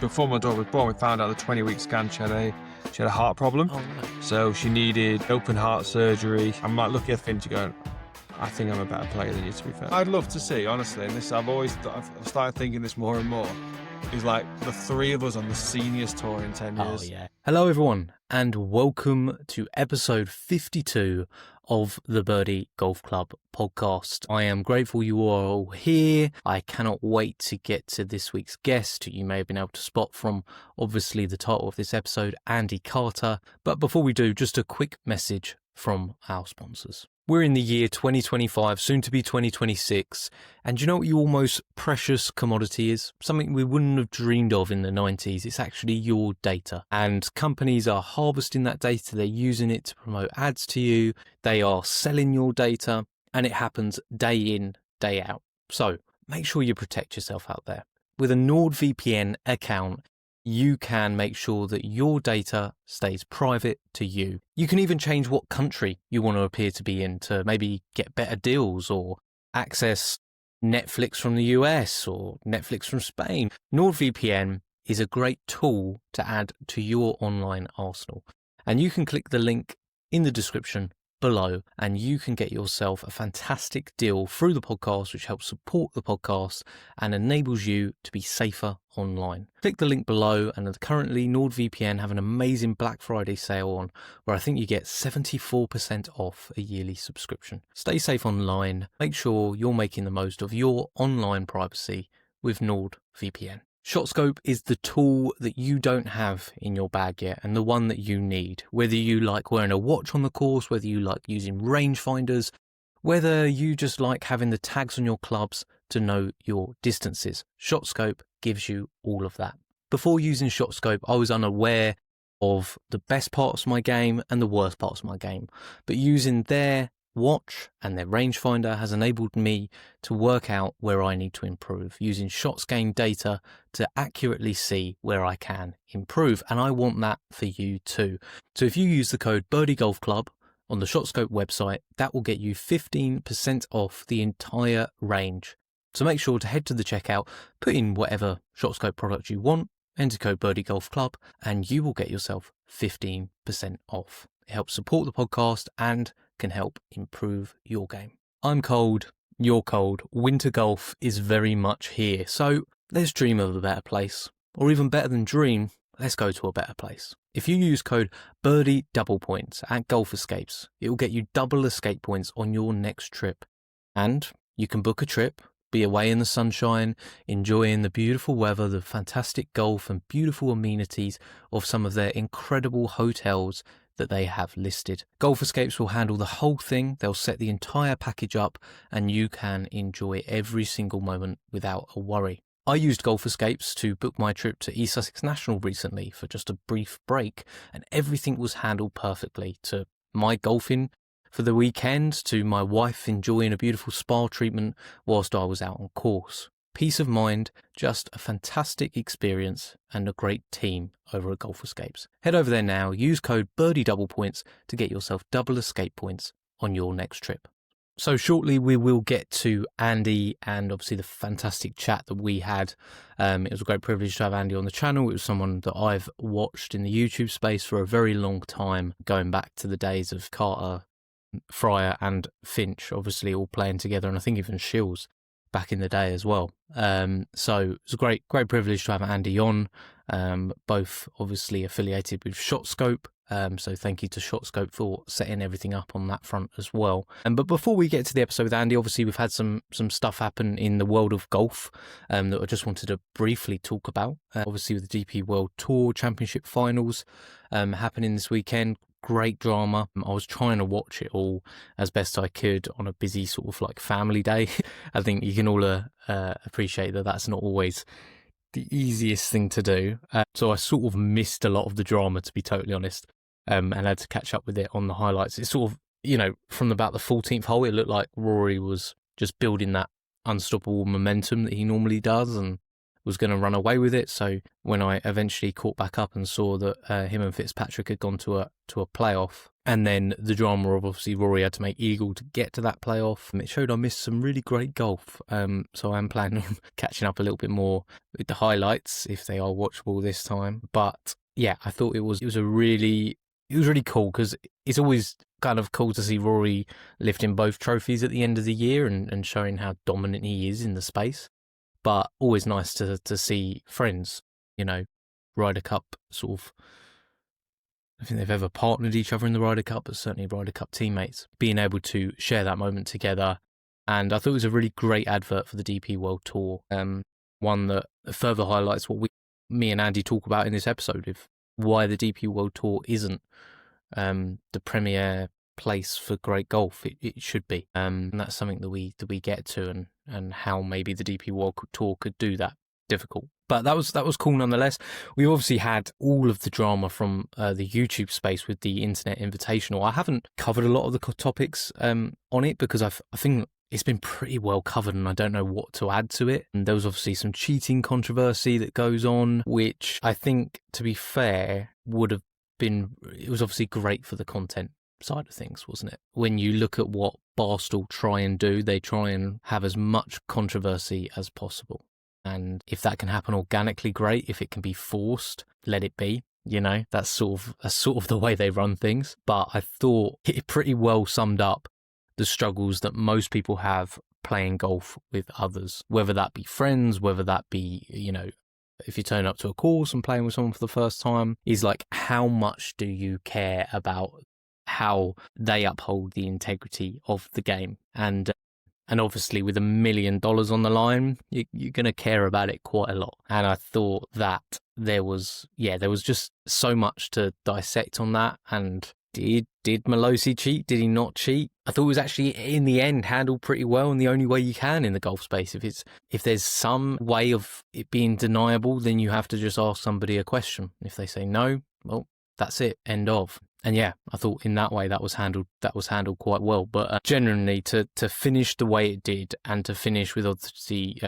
before my daughter was born, we found out the 20-week scan she had a heart problem. Oh, right. So she needed open heart surgery. I'm like looking at Finch going, I think I'm a better player than you, to be fair. I'd love to see, honestly, and this I've started thinking this more and more, is like the three of us on the seniors tour in 10 years. Oh, yeah. Hello, everyone, and welcome to episode 52 of the Birdie Golf Club podcast. I am grateful you are all here. I cannot wait to get to this week's guest, who you may have been able to spot from, obviously, the title of this episode, Andy Carter. But before we do, just a quick message from our sponsors. We're in the year 2025, soon to be 2026, and you know what your most precious commodity is? Something we wouldn't have dreamed of in the 90s. It's actually your data, and companies are harvesting that data. They're using it to promote ads to you. They are selling your data, and it happens day in, day out. So make sure you protect yourself out there. With a NordVPN account, you can make sure that your data stays private to you. You can even change what country you want to appear to be in to maybe get better deals or access Netflix from the US or Netflix from Spain. NordVPN is a great tool to add to your online arsenal. And you can click the link in the description below and you can get yourself a fantastic deal through the podcast, which helps support the podcast and enables you to be safer online. Click the link below, and currently NordVPN have an amazing Black Friday sale on where I think you get 74% off a yearly subscription. Stay safe online. Make sure you're making the most of your online privacy with NordVPN. ShotScope is the tool that you don't have in your bag yet, and the one that you need. Whether you like wearing a watch on the course, whether you like using rangefinders, whether you just like having the tags on your clubs to know your distances, ShotScope gives you all of that. Before using ShotScope, I was unaware of the best parts of my game and the worst parts of my game, but using their watch and their rangefinder has enabled me to work out where I need to improve, using shots gained data to accurately see where I can improve, and I want that for you too. So if you use the code Birdie Golf Club on the ShotScope website, that will get you 15% off the entire range. So make sure to head to the checkout, put in whatever ShotScope product you want, enter code Birdie Golf Club, and you will get yourself 15% off. It helps support the podcast and can help improve your game. I'm cold, you're cold, winter golf is very much here, so let's dream of a better place. Or even better than dream, let's go to a better place. If you use code Birdie Double Points at Golf Escapes, it will get you double escape points on your next trip. And you can book a trip, be away in the sunshine, enjoying the beautiful weather, the fantastic golf and beautiful amenities of some of their incredible hotels that they have listed. Golf Escapes will handle the whole thing. They'll set the entire package up and you can enjoy every single moment without a worry. I used Golf Escapes to book my trip to East Sussex National recently for just a brief break, and everything was handled perfectly, to my golfing for the weekend, to my wife enjoying a beautiful spa treatment whilst I was out on course. Peace of mind, just a fantastic experience and a great team over at Golf Escapes. Head over there now, use code Birdie Double Points to get yourself double escape points on your next trip. So shortly we will get to Andy and obviously the fantastic chat that we had. It was a great privilege to have Andy on the channel. It was someone that I've watched in the YouTube space for a very long time, going back to the days of Carter, Fryer and Finch, obviously all playing together, and I think even Shields back in the day as well. So it was a great privilege to have Andy on, both obviously affiliated with ShotScope. So thank you to ShotScope for setting everything up on that front as well. But before we get to the episode with Andy, obviously we've had some stuff happen in the world of golf that I just wanted to briefly talk about. Obviously with the DP World Tour Championship Finals happening this weekend. Great drama. I was trying to watch it all as best I could on a busy sort of like family day. I think you can all appreciate that that's not always the easiest thing to do. So I sort of missed a lot of the drama, to be totally honest, and had to catch up with it on the highlights. It's sort of, from about the 14th hole, it looked like Rory was just building that unstoppable momentum that he normally does and was going to run away with it. So when I eventually caught back up and saw that him and Fitzpatrick had gone to a playoff, And then the drama of obviously Rory had to make eagle to get to that playoff. It showed I missed some really great golf. So I'm planning on catching up a little bit more with the highlights if they are watchable this time. But yeah, I thought it was really cool because it's always kind of cool to see Rory lifting both trophies at the end of the year and showing how dominant he is in the space. But always nice to see friends, Ryder Cup sort of. I think they've ever partnered each other in the Ryder Cup, but certainly Ryder Cup teammates, being able to share that moment together. And I thought it was a really great advert for the DP World Tour. One that further highlights what me and Andy talk about in this episode of why the DP World Tour isn't the premier place for great golf. It should be. And that's something that we get to and how maybe the DP World Tour could do that. Difficult. But that was cool nonetheless. We obviously had all of the drama from the YouTube space with the Internet Invitational. I haven't covered a lot of the topics on it because I think it's been pretty well covered and I don't know what to add to it. And there was obviously some cheating controversy that goes on, which I think, to be fair, it was obviously great for the content side of things, wasn't it? When you look at what Barstool try and do, they try and have as much controversy as possible. And if that can happen organically, great. If it can be forced, let it be. That's sort of the way they run things. But I thought it pretty well summed up the struggles that most people have playing golf with others, whether that be friends, whether that be, if you turn up to a course and playing with someone for the first time, is like, how much do you care about how they uphold the integrity of the game? And obviously, with $1 million on the line, you're going to care about it quite a lot. And I thought that there was just so much to dissect on that. And did Malosey cheat? Did he not cheat? I thought it was actually, in the end, handled pretty well in the only way you can in the golf space. If there's some way of it being deniable, then you have to just ask somebody a question. If they say no, well, that's it, end of. And yeah, I thought in that way that was handled quite well. But generally, to finish the way it did, and to finish with obviously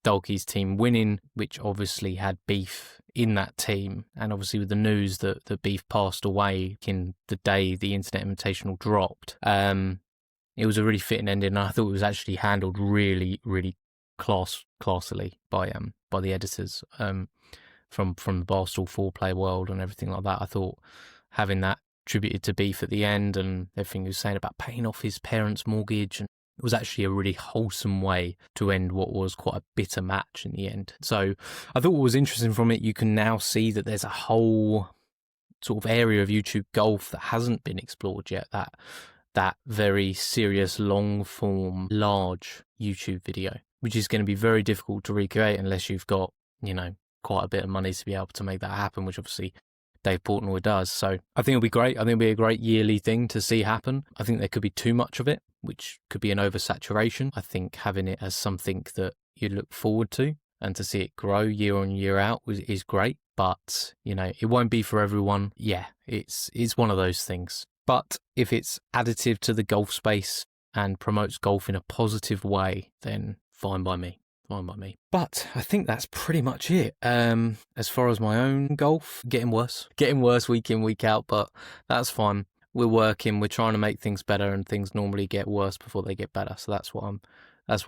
Dalkey's team winning, which obviously had Beef in that team, and obviously with the news that Beef passed away in the day the Internet Invitational dropped, it was a really fitting ending. And I thought it was actually handled really, really classily by the editors from the Barstool 4-player world and everything like that. I thought having that attributed to Beef at the end and everything he was saying about paying off his parents' mortgage, and it was actually a really wholesome way to end what was quite a bitter match in the end. So I thought what was interesting from it, you can now see that there's a whole sort of area of YouTube golf that hasn't been explored yet, that very serious, long form, large YouTube video, which is going to be very difficult to recreate unless you've got, quite a bit of money to be able to make that happen, which obviously Dave Portnoy does. So I think it'll be great. I think it'll be a great yearly thing to see happen. I think there could be too much of it, which could be an oversaturation. I think having it as something that you look forward to and to see it grow year on year out is great. But, it won't be for everyone. Yeah, it's one of those things. But if it's additive to the golf space and promotes golf in a positive way, then fine by me. But I think that's pretty much it. As far as my own golf, getting worse week in, week out, but that's fine. We're working, we're trying to make things better, and things normally get worse before they get better. So that's what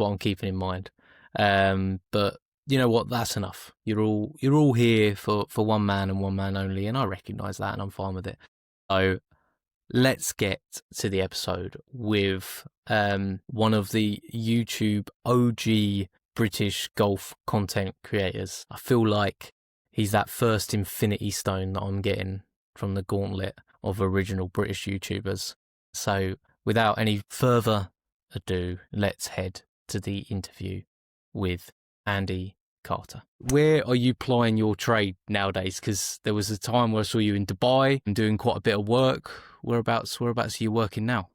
I'm keeping in mind. But you know what? That's enough. You're all here for one man and one man only, and I recognise that, and I'm fine with it. So let's get to the episode with one of the YouTube OG British golf content creators. I feel like he's that first infinity stone that I'm getting from the gauntlet of original British YouTubers. So without any further ado, let's head to the interview with Andy Carter. Where are you plying your trade nowadays? Because there was a time where I saw you in Dubai and doing quite a bit of work. Whereabouts are you working now?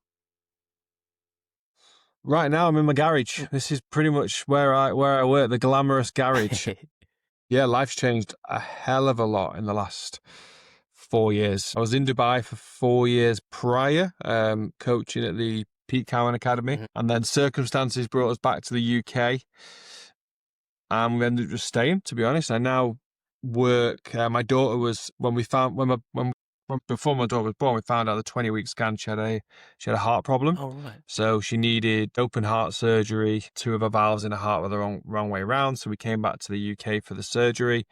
Right now, I'm in my garage. This is pretty much where I work, the glamorous garage. Yeah, life's changed a hell of a lot in the last 4 years. I was in Dubai for 4 years prior, coaching at the Pete Cowan Academy, and then circumstances brought us back to the UK, and we ended up just staying. To be honest, I now work. My daughter was when we before my daughter was born, we found out the 20-week scan she had a heart problem. Oh, right. So she needed open heart surgery. Two of her valves in her heart were the wrong way around. So we came back to the UK for the surgery,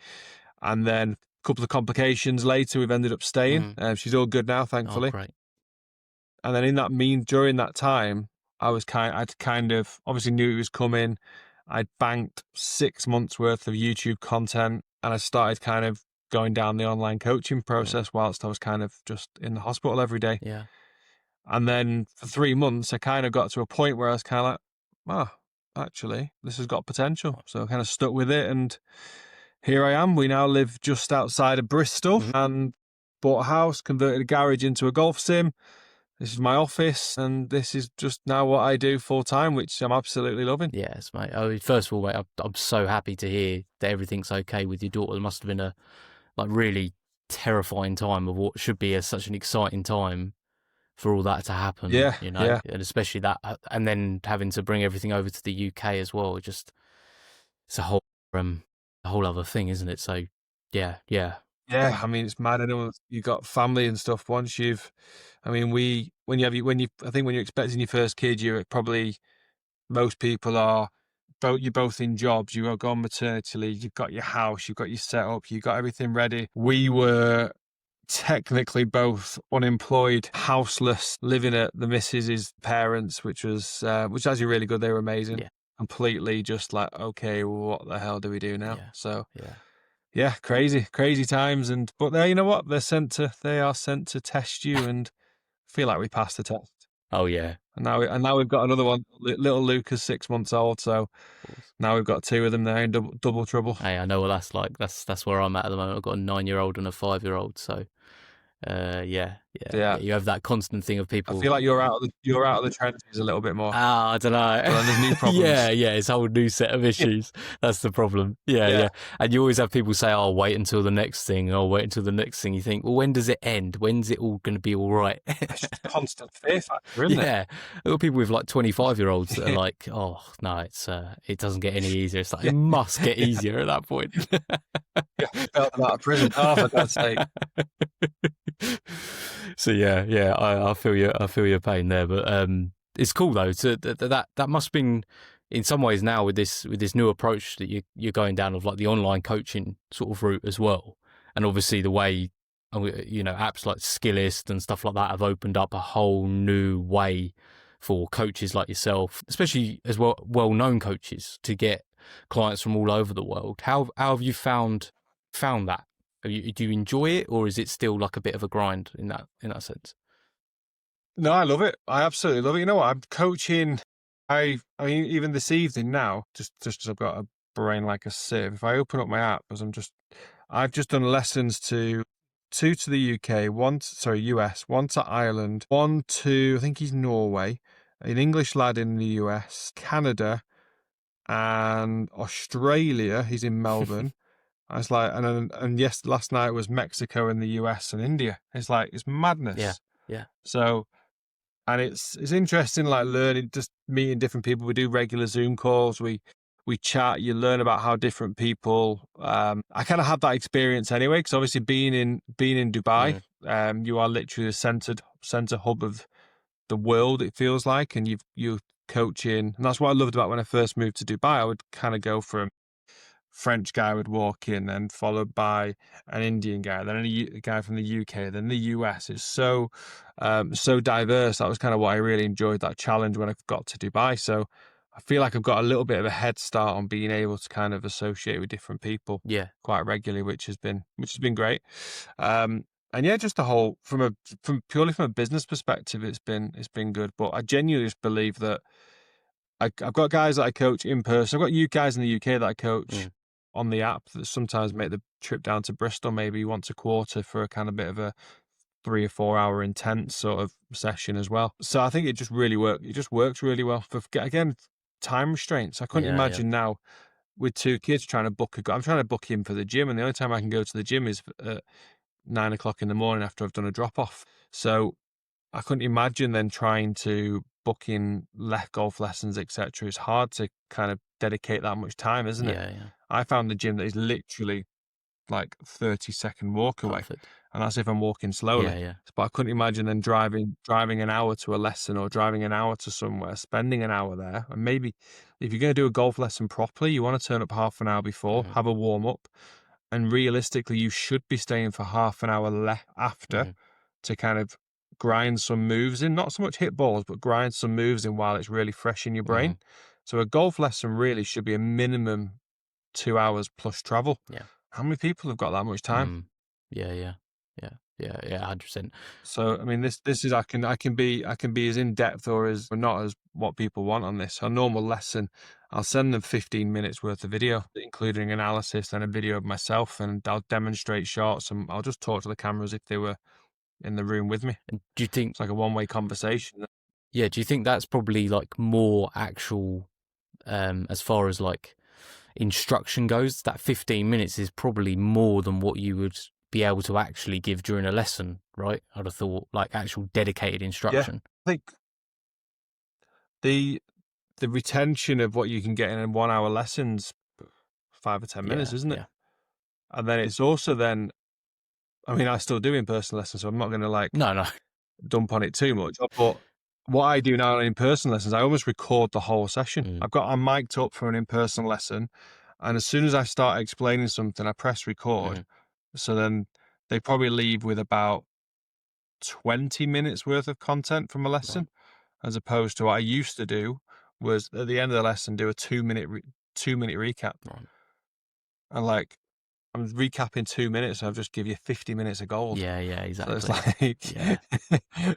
and then a couple of complications later, we've ended up staying. She's all good now, Oh, thankfully. great. And then during that time, I'd kind of obviously knew it was coming. I'd banked 6 months worth of YouTube content, and I started kind of going down the online coaching process whilst I was kind of just in the hospital every day. Yeah. And then for 3 months, I kind of got to a point where I was kind of like, actually, this has got potential. So I kind of stuck with it, and here I am. We now live just outside of Bristol and bought a house, converted a garage into a golf sim. This is my office, and this is just now what I do full time, which I'm absolutely loving. Yes, mate. Oh, first of all, mate, I'm so happy to hear that everything's okay with your daughter. It must have been a really terrifying time of what should be such an exciting time for all that to happen. Yeah, you know, yeah. and especially that, and then having to bring everything over to the UK as well. It's a whole other thing, isn't it? So, yeah. Yeah, I mean, it's mad. I know you got family and stuff. I think when you're expecting your first kid, you're probably, most people are, you're both in jobs, you go on maternity leave, you've got your house, you've got your setup, you've got everything ready. We were technically both unemployed, houseless, living at the missus's parents, which was actually really good. They were amazing. Yeah. Completely just like, okay, what the hell do we do now? Yeah. So Yeah. yeah, crazy times. But you know what? They are sent to test you, and feel like we passed the test. Oh, yeah. And now we've got another one. Little Luca's 6 months old, so now we've got two of them there in double trouble. Hey, I know what that's like. That's where I'm at the moment. I've got a 9-year-old and a 5-year-old, so yeah. You have that constant thing of people. I feel like you're out of the trenches a little bit more. I don't know. But then there's new problems. yeah, it's a whole new set of issues. That's the problem. Yeah. And you always have people say, "Oh, wait until the next thing." Oh, wait until the next thing. You think, well, when does it end? When's it all going to be all right? It's just a constant fear factor, isn't it? Yeah, there are people with like 25-year-olds that are like, "Oh no, it doesn't get any easier." It's like it must get easier at that point. Yeah, felt out of prison. Oh, for God's sake. So yeah, I feel your pain there, but it's cool though. So that must have been, in some ways now with this new approach that you're going down of like the online coaching sort of route as well, and obviously the way, you know, apps like Skillist and stuff like that have opened up a whole new way for coaches like yourself, especially as well-known coaches, to get clients from all over the world. How have you found that? Do you enjoy it, or is it still like a bit of a grind in that sense? No, I love it. I absolutely love it. You know what? I'm coaching. I mean, even this evening now, just as I've got a brain like a sieve. If I open up my app, I've just done lessons to two to the UK, US, one to Ireland, one to, I think he's Norway, an English lad in the US, Canada, and Australia. He's in Melbourne. I was like, and yes, last night was Mexico and the US and India. It's like, it's madness. Yeah. So, and it's interesting, like learning, just meeting different people. We do regular Zoom calls. We chat. You learn about how different people. I kind of had that experience anyway, because obviously being in Dubai, you are literally the center hub of the world. It feels like, and you're coaching, and that's what I loved about when I first moved to Dubai. I would kind of go from French guy would walk in, then followed by an Indian guy, then a guy from the UK, then the US. It's so diverse. That was kind of what I really enjoyed, that challenge when I got to Dubai. So I feel like I've got a little bit of a head start on being able to kind of associate with different people quite regularly, which has been great. And yeah, just the whole from purely from a business perspective, it's been good. But I genuinely just believe that I've got guys that I coach in person. I've got you guys in the UK that I coach on the app that sometimes make the trip down to Bristol maybe once a quarter for a kind of bit of a 3 or 4 hour intense sort of session as well. So I think it just really works. It just works really well for, again, time restraints. I couldn't imagine now with 2 kids trying to I'm trying to book in for the gym, and the only time I can go to the gym is at 9 o'clock in the morning after I've done a drop off. So I couldn't imagine then trying to book in golf lessons, etc. It's hard to kind of dedicate that much time, isn't it? Yeah. I found the gym that is literally like 30-second walk away. Perfect. And that's if I'm walking slowly. Yeah, yeah. But I couldn't imagine then driving an hour to a lesson or driving an hour to somewhere, spending an hour there. And maybe if you're going to do a golf lesson properly, you want to turn up half an hour before, Mhm. have a warm up. And realistically, you should be staying for half an hour after Mhm. to kind of grind some moves in. Not so much hit balls, but grind some moves in while it's really fresh in your brain. Mhm. So a golf lesson really should be a minimum 2 hours plus travel. Yeah. How many people have got that much time? Mm. Yeah, yeah. Yeah. Yeah, yeah, 100%. So I mean, this is I can be as in depth or not as what people want on this. A normal lesson, I'll send them 15 minutes worth of video, including analysis and a video of myself, and I'll demonstrate shots, and I'll just talk to the cameras if they were in the room with me. And do you think It's like a one-way conversation. do you think that's probably like more actual as far as like instruction goes? That 15 minutes is probably more than what you would be able to actually give during a lesson, right? I'd have thought like actual dedicated Yeah, instruction. I think the retention of what you can get in a 1 hour lessons, 5 or 10 minutes, Yeah, isn't it? yeah. And then it's also then, I mean, I still do in-person lessons, so I'm not going to like No, no. dump on it too much. But what I do now in in-person lessons, I almost record the whole session. Mm. I'm mic'd up for an in-person lesson, and as soon as I start explaining something, I press record. Mhm. So then they probably leave with about 20 minutes worth of content from a Right, lesson, as opposed to what I used to do was at the end of the lesson do a 2-minute recap. right. And like I'm recapping 2 minutes, and I've just give you 50 minutes of gold. Yeah, yeah, So it's exactly. like, Yeah.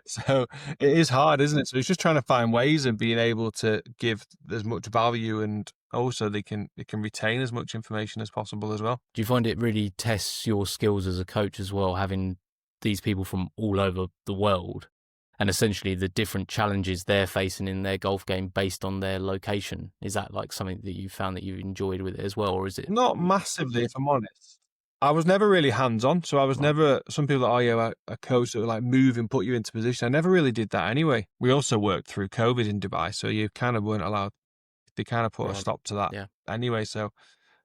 so it is hard, isn't it? So it's just trying to find ways and being able to give as much value, and also they can retain as much information as possible as well. Do you find it really tests your skills as a coach as well, having these people from all over the world and essentially the different challenges they're facing in their golf game based on their location? Is that like something that you found that you enjoyed with it as well, or is it Not massively, if I'm honest. I was never really hands-on, so I was right? never. Some people are, oh yeah, a coach that would like move and put you into position. I never really did that anyway. We also worked through COVID in Dubai, so you kind of weren't allowed. They kind of put a Right. stop to that Yeah. anyway. So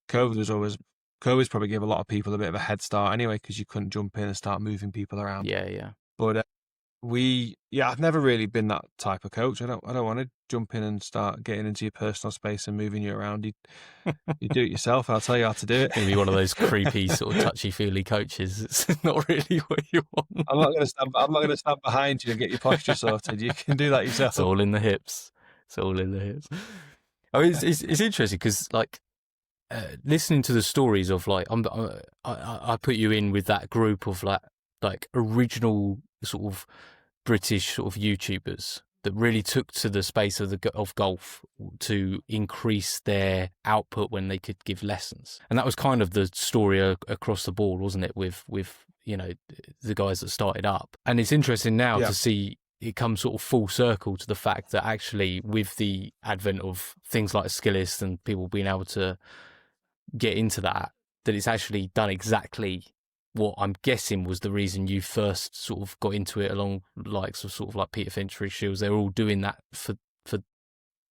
COVID's probably gave a lot of people a bit of a head start anyway, because you couldn't jump in and start moving people around. Yeah, yeah. But I've never really been that type of coach. I don't want to jump in and start getting into your personal space and moving you around. You do it yourself. I'll tell you how to do it. Gonna be one of those creepy sort of touchy-feely coaches. It's not really what you want. I'm not going to stand behind you and get your posture sorted. You can do that yourself. It's all in the hips. It's all in the hips. I mean, it's interesting because like listening to the stories of like I put you in with that group of like original sort of British sort of YouTubers that really took to the space of golf to increase their output when they could give lessons, and that was kind of the story across the board, wasn't it? With you know the guys that started up, and it's interesting now Yeah. to see it comes sort of full circle to the fact that actually with the advent of things like Skillist and people being able to get into that it's actually done exactly what I'm guessing was the reason you first sort of got into it, along like sort of like Peter Finch, Rich Shields. They're all doing that for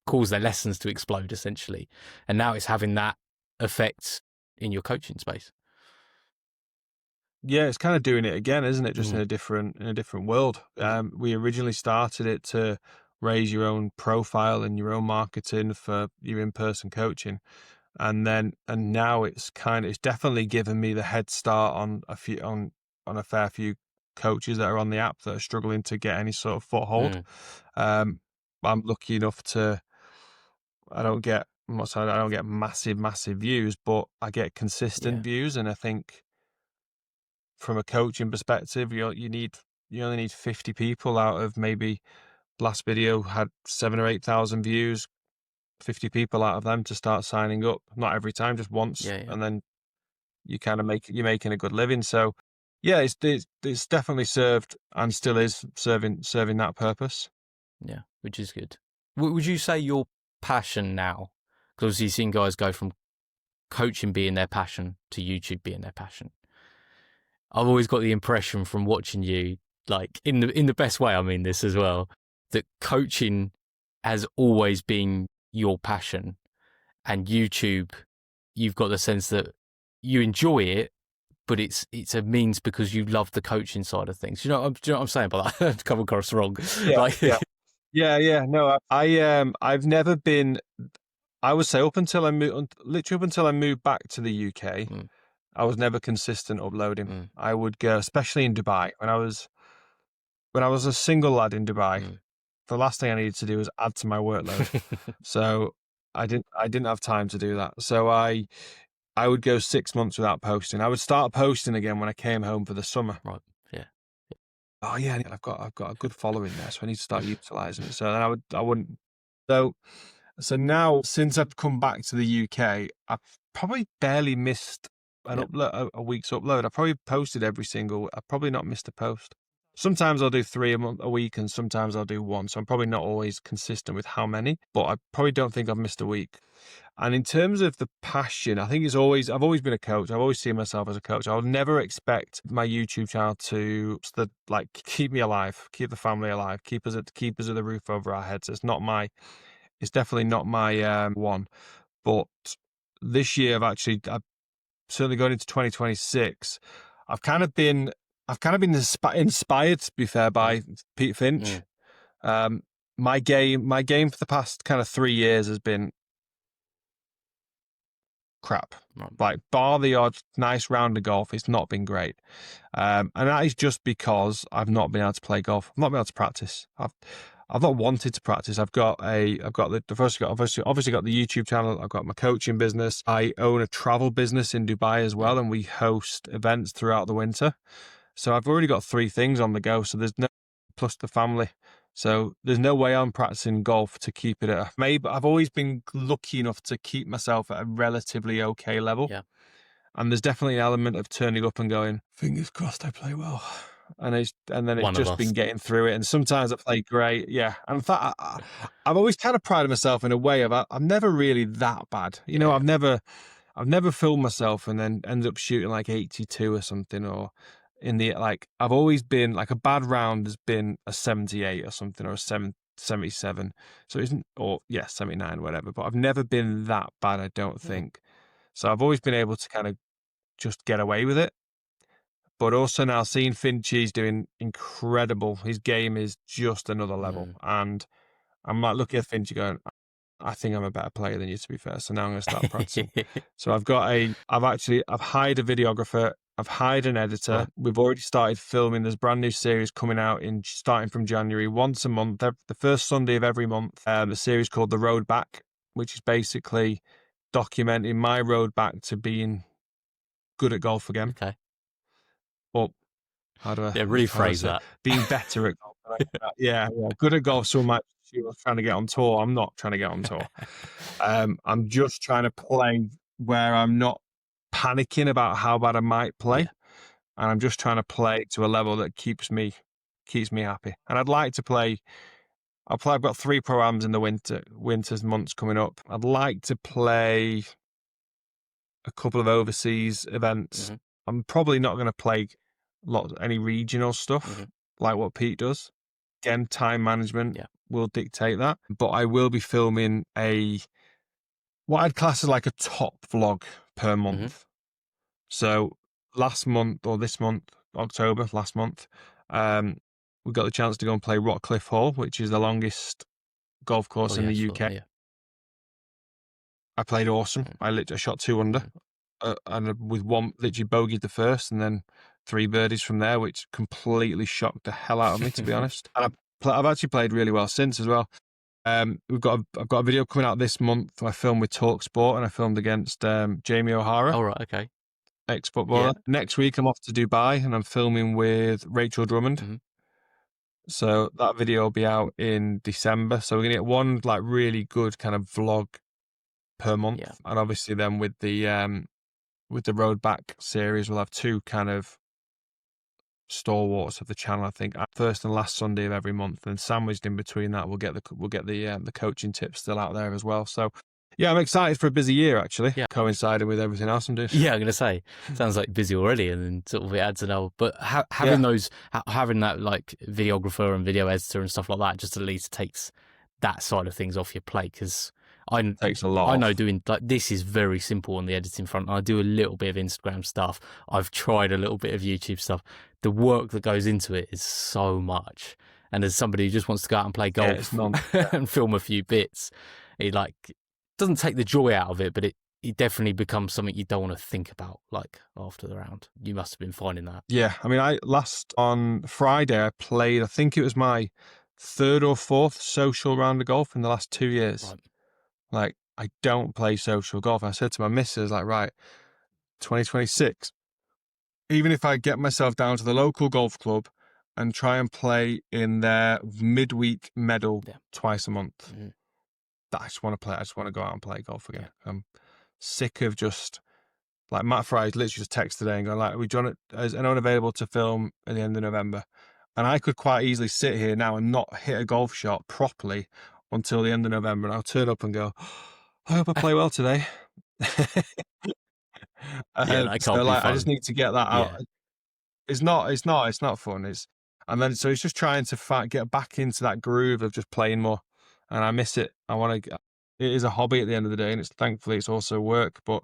cause their lessons to explode essentially, and now it's having that effect in your coaching space. Yeah, it's kind of doing it again, isn't it? Just in Mm. a different world. We originally started it to raise your own profile and your own marketing for your in-person coaching, and now it's definitely given me the head start on a fair few coaches that are on the app that are struggling to get any sort of foothold. Mm. I'm lucky enough to. I'm not saying I don't get massive views, but I get consistent Yeah. views, and I think from a coaching perspective, you only need 50 people out of maybe last video had 7 or 8 thousand views, 50 people out of them to start signing up. Not every time, just once, Yeah, yeah. and then you kind of you're making a good living. So yeah, it's definitely served and still is serving that purpose. Yeah, which is good. Would you say your passion now, because obviously you've seen guys go from coaching being their passion to YouTube being their passion. I've always got the impression from watching you, like in the best way I mean this as well, that coaching has always been your passion, and YouTube, you've got the sense that you enjoy it, but it's a means because you love the coaching side of things. Do you know what I'm saying by that? I've come across wrong. Yeah, Like, yeah. No, I've never been. I would say literally up until I moved back to the UK, Mm. I was never consistent uploading. Mm. I would go, especially in Dubai, when I was a single lad in Dubai. Mm. The last thing I needed to do was add to my workload. So I didn't have time to do that. So I would go 6 months without posting. I would start posting again when I came home for the summer. Right. Yeah. Oh yeah, I've got a good following there, so I need to start utilizing it. So then I wouldn't. So now since I've come back to the UK, I've probably barely missed an Yep. upload, a week's upload. I've probably posted I've probably not missed a post. Sometimes I'll do 3 a week, and sometimes I'll do 1. So I'm probably not always consistent with how many, but I probably don't think I've missed a week. And in terms of the passion, I think I've always been a coach. I've always seen myself as a coach. I'll never expect my YouTube channel to like keep me alive, keep the family alive, keep us at the roof over our heads. It's definitely not my one. But this year I've certainly going into 2026. I've kind of been inspired, to be fair, by Pete Finch. My game for the past kind of 3 years has been crap. Right. Like, bar the odd nice round of golf, it's not been great. And that is just because I've not been able to play golf. I've not been able to practice. I've not wanted to practice. I've obviously got the YouTube channel. I've got my coaching business. I own a travel business in Dubai as well, and we host events throughout the winter. So I've already got 3 things on the go. So there's no, plus the family. So there's no way I'm practicing golf to keep it at maybe. I've always been lucky enough to keep myself at a relatively okay level. Yeah. And there's definitely an element of turning up and going, fingers crossed I play well. And then it's just been getting through it. And sometimes I play great. Yeah. And in fact, I've always kind of prided myself in a way of, I'm never really that bad. You know, I've never filmed myself and then ended up shooting like 82 or something, or I've always been like, a bad round has been a 78 or something, or a 77. So 79, whatever. But I've never been that bad, I don't think. So I've always been able to kind of just get away with it. But also now seeing Finchie's doing incredible. His game is just another level. And I'm like looking at Finchie going, I think I'm a better player than you, to be fair. So now I'm going to start practicing. So I've hired a videographer. I've hired an editor. Right. We've already started filming. There's a brand new series coming out starting from January, once a month, the first Sunday of every month. The series called The Road Back, which is basically documenting my road back to being good at golf again. Okay. Well, how do I rephrase that? Being better at golf. Yeah. Good at golf. So much. She was trying to get on tour. I'm not trying to get on tour. I'm just trying to play where I'm not panicking about how bad I might play, and I'm just trying to play to a level that keeps me happy. And I'd like to play. I've got 3 pro-ams in the winter's months coming up. I'd like to play a couple of overseas events. I'm probably not going to play any regional stuff like what Pete does. Again, time management will dictate that. But I will be filming what I'd class as like a top vlog per month. So last month, October, we got the chance to go and play Rockcliffe Hall, which is the longest golf course in the UK. I played awesome. I shot 2 under, and with one, literally bogeyed the first, and then 3 birdies from there, which completely shocked the hell out of me, to be honest. And I've actually played really well since as well. I've got a video coming out this month. I filmed with TalkSport, and I filmed against Jamie O'Hara. Oh, right, okay. Ex-footballer. Yeah. Next week I'm off to Dubai, and I'm filming with Rachel Drummond. So that video will be out in December. So we're gonna get one like really good kind of vlog per month, and obviously then with the Road Back series, we'll have 2 kind of stalwarts of the channel. I think first and last Sunday of every month, and sandwiched in between that, we'll get the coaching tips still out there as well. So yeah, I'm excited for a busy year, actually, coinciding with everything else I'm doing. Yeah, I'm going to say, sounds like busy already, and then sort of it adds another. But having that like videographer and video editor and stuff like that just at least takes that side of things off your plate, because takes a lot I know off. doing like this is very simple on the editing front. I do a little bit of Instagram stuff. I've tried a little bit of YouTube stuff. The work that goes into it is so much. And as somebody who just wants to go out and play Yeah, it's golf and film a few bits, it like doesn't take the joy out of it, but it definitely becomes something you don't want to think about like after the round. You must have been finding that. Yeah, I mean, on Friday, I played, I think it was my third or fourth social round of golf in the last 2 years. Right. Like, I don't play social golf. I said to my missus, like, right, 2026, even if I get myself down to the local golf club and try and play in their midweek medal twice a month, I just want to play. I just want to go out and play golf again. I'm sick of just, like, Matt Fry's literally just texted today and going, like, is anyone available to film at the end of November? And I could quite easily sit here now and not hit a golf shot properly until the end of November. And I'll turn up and go, I hope I play well today. Yeah, that So can't be like, I fun. just need to get that out. Yeah. It's not fun. And then, so it's just trying to get back into that groove of just playing more. And I miss it. It is a hobby at the end of the day. And thankfully it's also work, but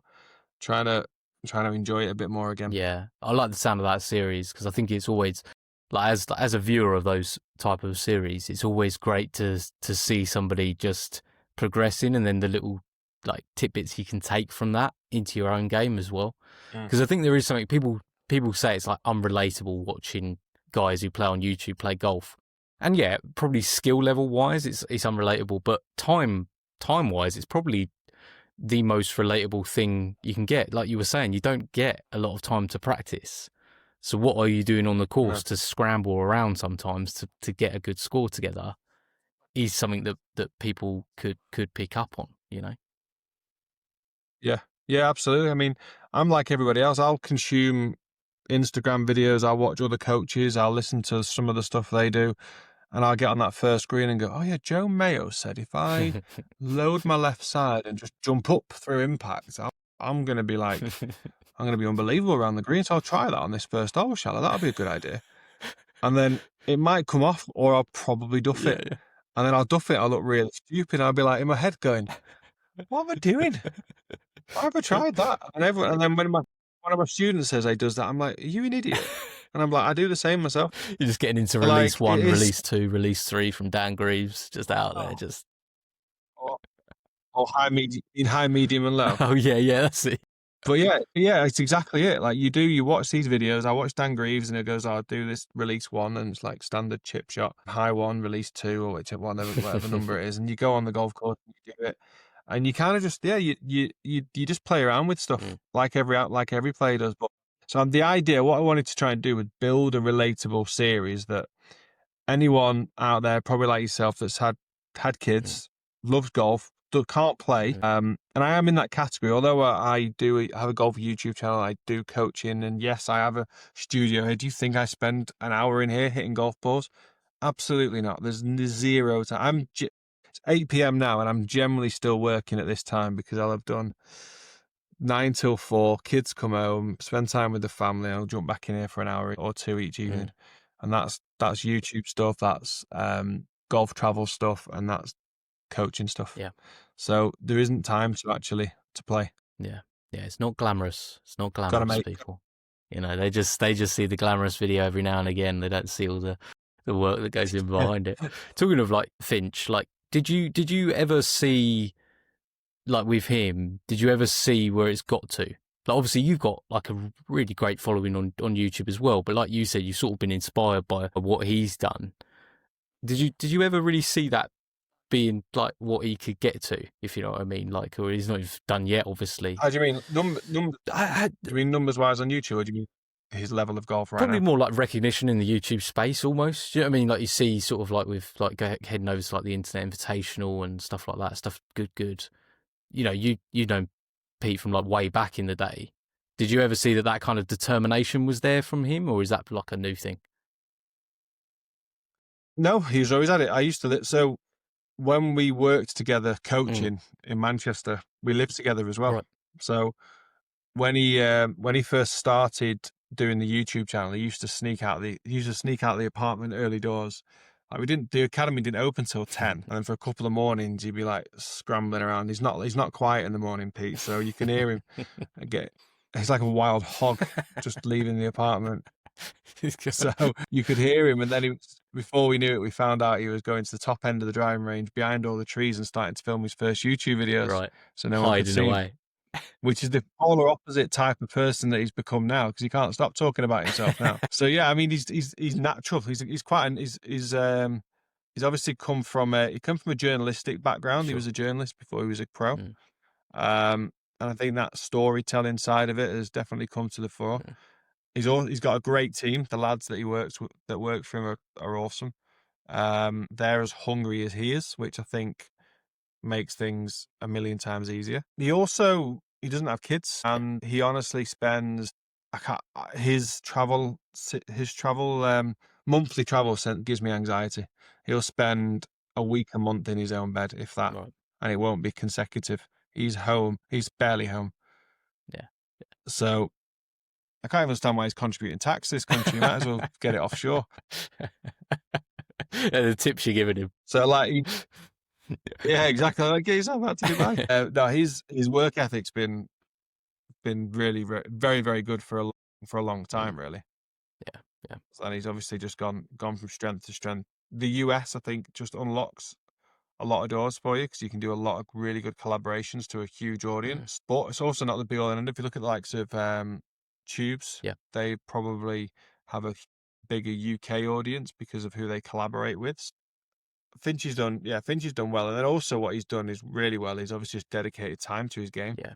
trying to enjoy it a bit more again. Yeah, I like the sound of that series because I think it's always like as a viewer of those type of series, it's always great to see somebody just progressing, and then the little like tidbits you can take from that into your own game as well. Because I think there is something people say it's like unrelatable watching guys who play on YouTube play golf, and yeah, probably skill level wise it's unrelatable, but time wise it's probably the most relatable thing you can get. Like you were saying, you don't get a lot of time to practice. So what are you doing on the course to scramble around sometimes to get a good score together is something that people could pick up on, you know? Yeah. Yeah, absolutely. I mean, I'm like everybody else. I'll consume Instagram videos. I'll watch other coaches. I'll listen to some of the stuff they do. And I'll get on that first green and go, oh yeah, Joe Mayo said if I load my left side and just jump up through impact, I'm going to be like, I'm going to be unbelievable around the green. So I'll try that on this first hole, shall I? That'll be a good idea. And then it might come off, or I'll probably duff it. Yeah. And then I'll duff it. I'll look really stupid. I'll be like in my head going, what am I doing? Why have I tried that? And then when one of my students says he does that, I'm like, are you an idiot? And I'm like, I do the same myself. You're just getting into release 1, release 2, release 3 from Dan Greaves, just out there, just. Or high, medium, and low. Oh yeah, that's it. But yeah, it's exactly it. Like you watch these videos. I watch Dan Greaves, and it goes, "I'll do this release 1," and it's like standard chip shot, high 1, release 2, or whatever number it is, and you go on the golf course and you do it, and you kind of just you just play around with stuff like every player does. But so the idea, what I wanted to try and do was build a relatable series that anyone out there, probably like yourself, that's had kids, loves golf, can't play, and I am in that category. Although I do have a golf YouTube channel, I do coaching, and yes, I have a studio here. Do you think I spend an hour in here hitting golf balls? Absolutely not. There's zero time. It's 8 p.m. now, and I'm generally still working at this time because I'll have done 9 till 4. Kids come home, spend time with the family. I'll jump back in here for an hour or two each evening, and that's YouTube stuff. That's golf travel stuff, and that's coaching stuff. Yeah. So there isn't time to play. Yeah. It's not glamorous. It's not glamorous, people. You know, they just see the glamorous video every now and again. They don't see all the work that goes in behind it. Talking of like Finch, like did you ever see, like with him, did you ever see where it's got to? Like obviously you've got like a really great following on YouTube as well, but like you said, you've sort of been inspired by what he's done. Did you ever really see that being like what he could get to, if you know what I mean? Like, or he's not even done yet, obviously. How do you mean do you mean numbers wise on YouTube, or do you mean his level of golf right Probably now? more like recognition in the YouTube space almost. Do you know what I mean? Like you see sort of like with like heading over to like the Internet Invitational and stuff like that. Stuff good. You know, you know Pete from like way back in the day. Did you ever see that kind of determination was there from him, or is that like a new thing? No, he's always had it. I used to so when we worked together coaching in Manchester, we lived together as well. Right. So when he first started doing the YouTube channel, he used to sneak out the apartment early doors Like the academy didn't open till 10, and then for a couple of mornings he'd be like scrambling around. He's not quiet in the morning, Pete. So you can hear him he's like a wild hog just leaving the apartment. So you could hear him, and then before we knew it, we found out he was going to the top end of the driving range behind all the trees and starting to film his first YouTube videos. Right. So no one could Hiding see him. away. Which is the polar opposite type of person that he's become now, because he can't stop talking about himself now. So yeah, I mean, he's natural. He's quite he's obviously come from a journalistic background. He Sure. was a journalist before he was a pro. Mm. And I think that storytelling side of it has definitely come to the fore. Mm. He's got a great team. The lads that he works with, that work for him, are awesome. They're as hungry as he is, which I think makes things a million times easier. He doesn't have kids, and he honestly spends his travel monthly travel gives me anxiety. He'll spend a week, a month in his own bed, if that, Right. and it won't be consecutive. He's home. He's barely home. Yeah. So I can't understand why he's contributing tax to this country. Might as well get it offshore. The tips you're giving him. So like, yeah, exactly. Like, get yourself out to Dubai. No, his work ethic's been really very, very good for a long time, really. Yeah. And he's obviously just gone from strength to strength. The US, I think, just unlocks a lot of doors for you, because you can do a lot of really good collaborations to a huge audience. But it's also not the be all and end. If you look at the likes of Tubes, Yeah. they probably have a bigger UK audience because of who they collaborate with. Finch has done well, and then also what he's done is really well. He's obviously just dedicated time to his game. Yeah.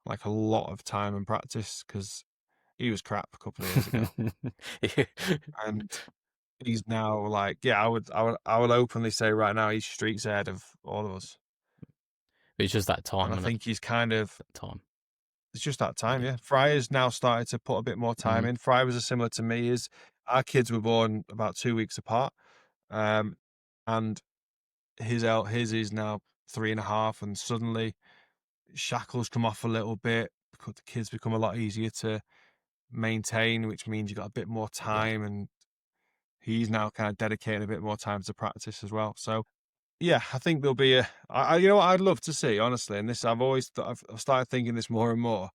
Like a lot of time and practice, because he was crap a couple of years ago. And he's now like, yeah, I would openly say right now he's streets ahead of all of us. It's just that time. And I think he's kind of time. It's just that time, yeah. Fryer's now started to put a bit more time in. Fryer was similar to me. Our kids were born about 2 weeks apart, and his is now 3.5, and suddenly shackles come off a little bit because the kids become a lot easier to maintain, which means you got a bit more time, and he's now kind of dedicating a bit more time to practice as well. So yeah, I think there'll be you know what I'd love to see, honestly, and this I've started thinking this more and more,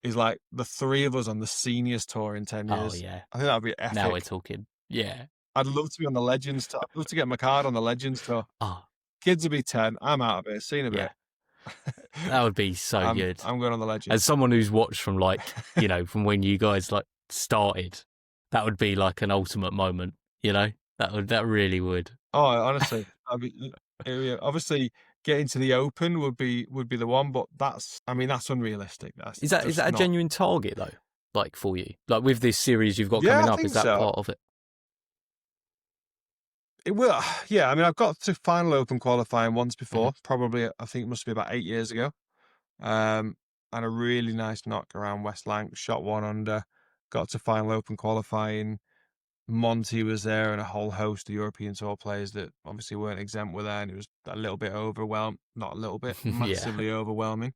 is like the three of us on the seniors tour in 10 years. Oh yeah. I think that'd be epic. Now we're talking. Yeah. I'd love to be on the Legends tour. I'd love to get my card on the Legends tour. Oh, Kids will be 10. I'm out of it. Seen a bit. that would be so good. I'm going on the Legends. As someone who's watched from like, from when you guys like started, that would be like an ultimate moment, that really would. Oh, honestly, obviously getting to the Open would be the one, but that's unrealistic. Is that a genuine target though? Like for you, like with this series you've got coming up, is that part of it? It will, yeah. I mean, I've got to final Open qualifying once before, probably, I think it must be about 8 years ago. And a really nice knock around West Lancs, shot 1 under, got to final Open qualifying. Monty was there, and a whole host of European Tour players that obviously weren't exempt were there, and it was a little bit overwhelmed, not a little bit, massively overwhelming.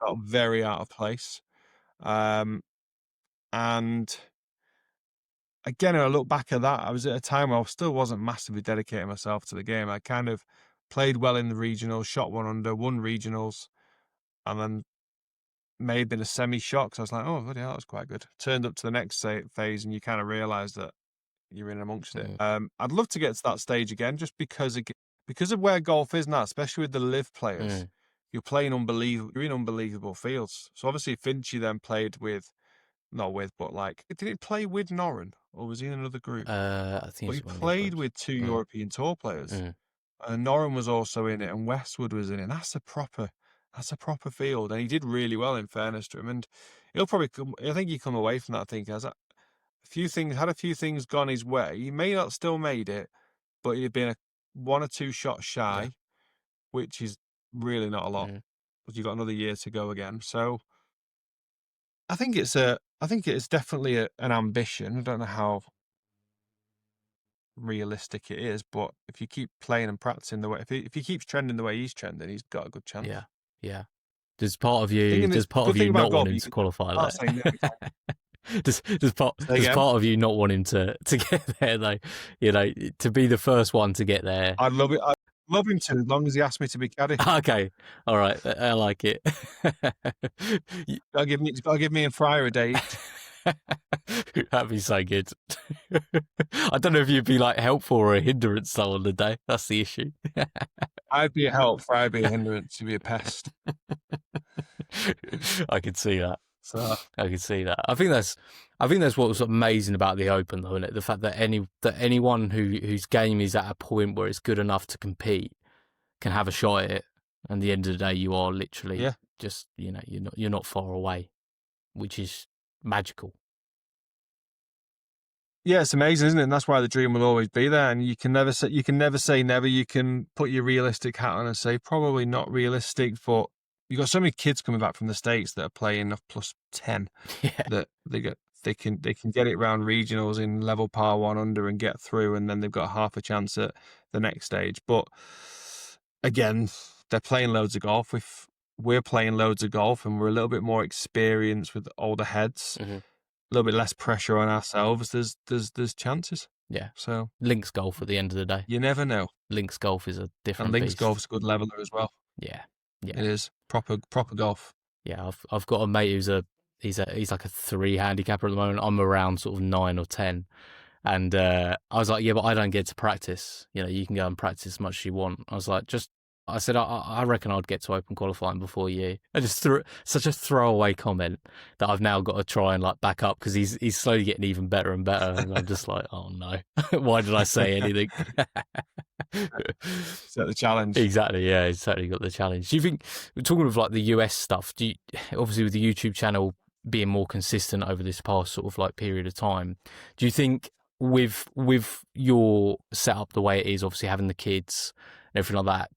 Felt very out of place. And again, when I look back at that, I was at a time where I still wasn't massively dedicating myself to the game. I kind of played well in the regionals, shot 1 under, won regionals, and then may have been a semi-shot, because I was like, oh, bloody hell, that was quite good. Turned up to the next phase, and you kind of realise that you're in amongst it. I'd love to get to that stage again, just because of where golf is now, especially with the live players. You're in unbelievable fields. So obviously Finchy then played with, but like, did he play with Noren, or was he in another group? I think he played with 2 European Tour players, and Noren was also in it, and Westwood was in it. And that's a proper field, and he did really well, in fairness to him. And I think he come away from that thinking, had a few things gone his way, he may not still made it, but he'd been 1 or 2 shots shy, which is really not a lot. But you've got another year to go again. So I think it's definitely an ambition. I don't know how realistic it is, but if you keep playing and practicing the way, if he keeps trending the way he's trending, he's got a good chance. Yeah. Does part of you not wanting to qualify that? There's Say again? part of you not wanting to get there though, you know, to be the first one to get there. I'd love it. I'd love him to, as long as he asked me to be caddy. Okay, all right, I like it. He's got to give me and Fryer a day each. That'd be so good. I don't know if you'd be like helpful or a hindrance though on the day. That's the issue. I'd be a help, Fryer be a hindrance, to be a pest. I could see that. So I could see that. I think that's what was amazing about the Open, though, isn't it? The fact that anyone whose game is at a point where it's good enough to compete can have a shot at it. And at the end of the day, you are literally just, you know, you're not far away, which is magical. yeah, it's amazing, isn't it? And that's why the dream will always be there. And you can never say never. You can put your realistic hat on and say probably not realistic, but you've got so many kids coming back from the States that are playing off +10 that they can get it round regionals in level par 1 under and get through, and then they've got half a chance at the next stage. But again, they're playing loads of golf. If we're playing loads of golf and we're a little bit more experienced with older heads, a little bit less pressure on ourselves, there's chances. Yeah. So links golf at the end of the day. You never know. Links golf is a different And links beast. golf's a good leveler as well. Yeah. It is proper golf. Yeah, I've got a mate who's like a 3 handicapper at the moment. I'm around sort of 9 or 10. And I was like, yeah, but I don't get to practice. You know, you can go and practice as much as you want. I was like, I said, I reckon I'd get to Open qualifying before you. I just threw such a throwaway comment that I've now got to try and like back up because he's slowly getting even better and better. And I'm just like, oh no, why did I say anything? Set the challenge. Exactly, yeah, he's certainly got the challenge. Do you think, talking of like the US stuff, obviously with the YouTube channel being more consistent over this past sort of like period of time, do you think with your setup the way it is, obviously having the kids and everything like that,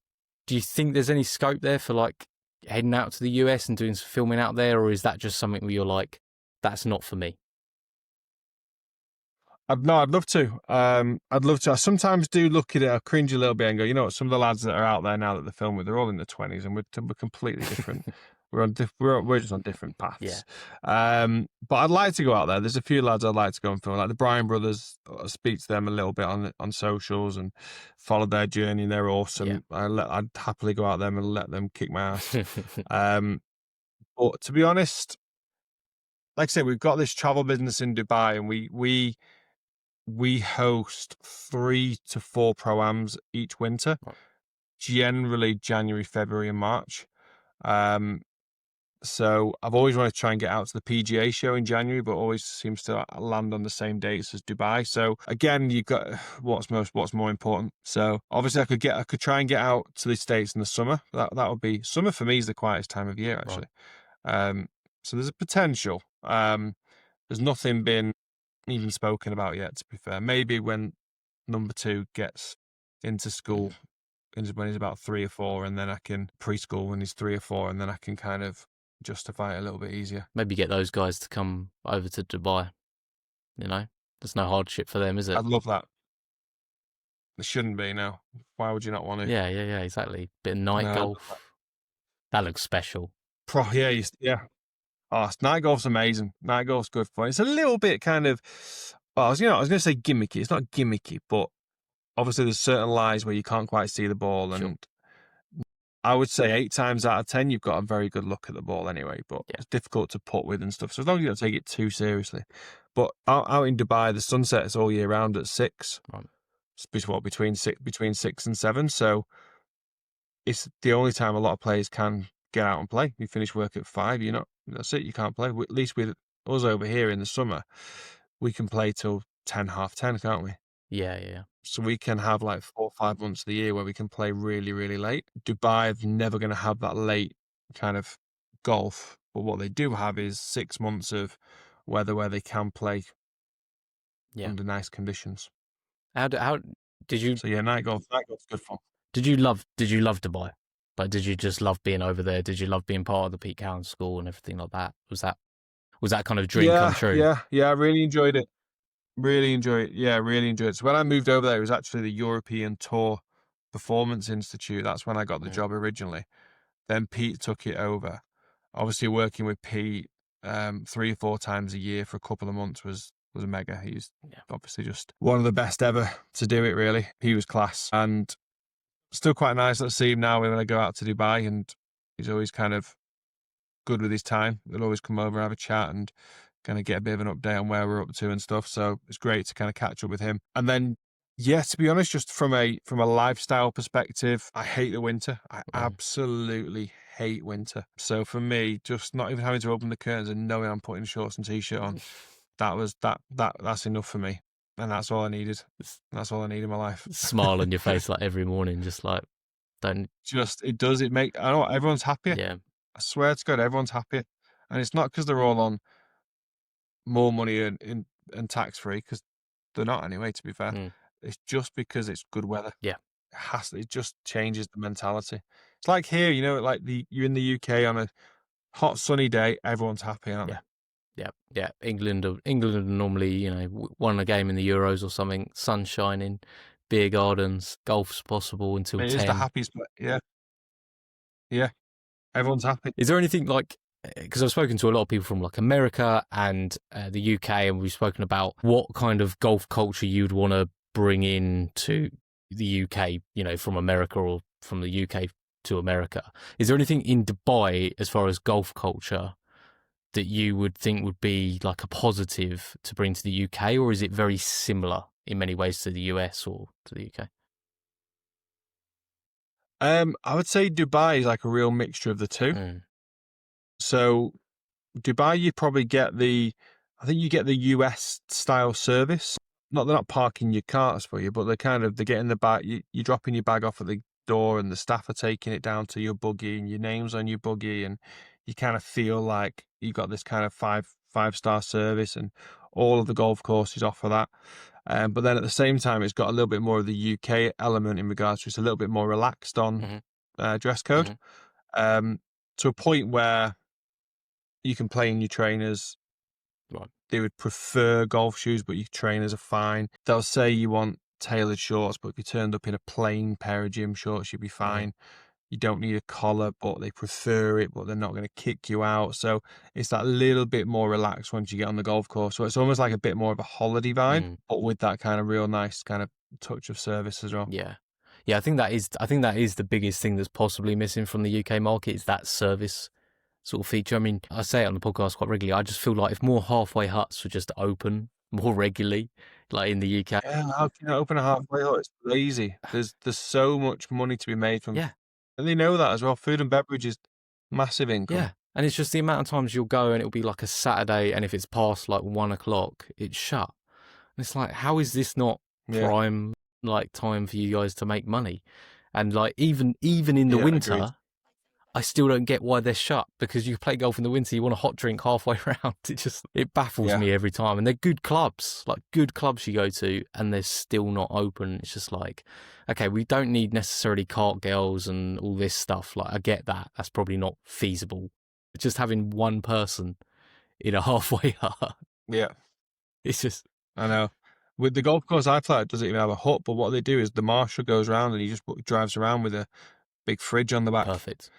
do you think there's any scope there for like heading out to the US and doing some filming out there, or is that just something where you're like, that's not for me? No, I'd love to. I'd love to. I sometimes do look at it, I cringe a little bit and go, you know what, some of the lads that are out there now that they're filming, they're all in their 20s and we're completely different. we're just on different paths. Yeah. But I'd like to go out there. There's a few lads I'd like to go and film, like the Bryan brothers. I speak to them a little bit on socials and follow their journey. They're awesome. Yeah. I'd happily go out there and let them kick my ass. But to be honest, like I said, we've got this travel business in Dubai, and we host 3 to 4 pro-ams each winter, generally January, February, and March. So I've always wanted to try and get out to the PGA show in January, but always seems to land on the same dates as Dubai. So again, you've got what's more important. So obviously I could try and get out to the States in the summer. That would be, summer for me is the quietest time of year actually. Right. So there's a potential. There's nothing been even spoken about yet, to be fair. Maybe when number 2 gets into school, when he's about 3 or 4, and then I can preschool when he's 3 or 4, and then I can kind of justify it a little bit easier. Maybe get those guys to come over to Dubai. You know, there's no hardship for them, is it? I'd love that. There shouldn't be, no. Why would you not want to? Yeah, exactly. Bit of night golf. That looks special. Yeah. Oh, night golf's amazing. Night golf's good fun. It's a little bit kind of, I was going to say gimmicky. It's not gimmicky, but obviously there's certain lies where you can't quite see the ball. And I would say 8 times out of 10, you've got a very good look at the ball anyway, but it's difficult to putt with and stuff. So as long as you don't take it too seriously. But out in Dubai, the sunset is all year round at 6. Right. It's between 6 and 7. So it's the only time a lot of players can get out and play. You finish work at 5, that's it, you can't play. At least with us over here in the summer, we can play till 10, half 10, can't we? Yeah. So we can have like 4 or 5 months of the year where we can play really, really late. Dubai is never going to have that late kind of golf, but what they do have is 6 months of weather where they can play under nice conditions. How did you? So yeah, night golf's good fun. Did you love Dubai? Like, did you just love being over there? Did you love being part of the Pete Cowan school and everything like that? Was that kind of dream come true? Yeah, I really enjoyed it. Really enjoyed it. Yeah, really enjoyed it. So when I moved over there, it was actually the European Tour Performance Institute. That's when I got the job originally. Then Pete took it over. Obviously, working with Pete, 3 or 4 times a year for a couple of months was a mega. He's Yeah. obviously just one of the best ever to do it, really. He was class. And still quite nice to see him now when I go out to Dubai, and he's always kind of good with his time. He'll always come over and have a chat and kind of get a bit of an update on where we're up to and stuff. So it's great to kind of catch up with him. And then, yeah, to be honest, just from a lifestyle perspective, I hate the winter. I absolutely hate winter. So for me, just not even having to open the curtains and knowing I'm putting shorts and t-shirt on, that's enough for me. And that's all I needed. That's all I need in my life. Smile on your face like every morning, just like don't. It does. It make, I know everyone's happier. Yeah. I swear to God, everyone's happier. And it's not because they're all on more money and tax free, because they're not anyway, to be fair. It's just because it's good weather. Yeah. It just changes the mentality. It's like here, like you're in the UK on a hot sunny day, everyone's happy, aren't they? Yeah. England are normally, won a game in the Euros or something, sun shining, beer gardens, golf's possible until It 10. is the happiest. Yeah. Everyone's happy. Is there anything like, because I've spoken to a lot of people from like America and the UK, and we've spoken about what kind of golf culture you'd want to bring in to the UK, from America or from the UK to America. Is there anything in Dubai as far as golf culture that you would think would be like a positive to bring to the UK, or is it very similar in many ways to the US or to the UK? I would say Dubai is like a real mixture of the two. So Dubai, you probably get I think you get the US style service. They're not parking your carts for you, but they're getting the bag. You're dropping your bag off at the door, and the staff are taking it down to your buggy, and your name's on your buggy, and you kind of feel like you've got this kind of five-star service, and all of the golf courses offer that. But then at the same time, it's got a little bit more of the UK element in regards to it's a little bit more relaxed on dress code, to a point where you can play in your trainers. Right. They would prefer golf shoes, but your trainers are fine. They'll say you want tailored shorts, but if you turned up in a plain pair of gym shorts, you'd be fine. You don't need a collar, but they prefer it, but they're not going to kick you out. So it's that little bit more relaxed once you get on the golf course. So it's almost like a bit more of a holiday vibe, but with that kind of real nice kind of touch of service as well. Yeah. I think that is the biggest thing that's possibly missing from the UK market, is that service sort of feature. I mean, I say it on the podcast quite regularly. I just feel like if more halfway huts were just open more regularly, like in the UK. Yeah, how can you open a halfway hut? It's lazy. There's so much money to be made from. Yeah. And they know that as well. Food and beverage is massive income. Yeah. And it's just the amount of times you'll go and it'll be like a Saturday, and if it's past like 1 o'clock, it's shut. And it's like, how is this not prime like time for you guys to make money? And like even in the winter, agreed. I still don't get why they're shut, because you play golf in the winter, you want a hot drink halfway around. It baffles me every time. And they're good clubs you go to, and they're still not open. It's just like, okay, we don't need necessarily cart girls and all this stuff. Like, I get that. That's probably not feasible. Just having one person in a halfway hut. Yeah. It's just... I know. With the golf course I play, it doesn't even have a hut, but what they do is the marshal goes around and he just drives around with a big fridge on the back. Perfect.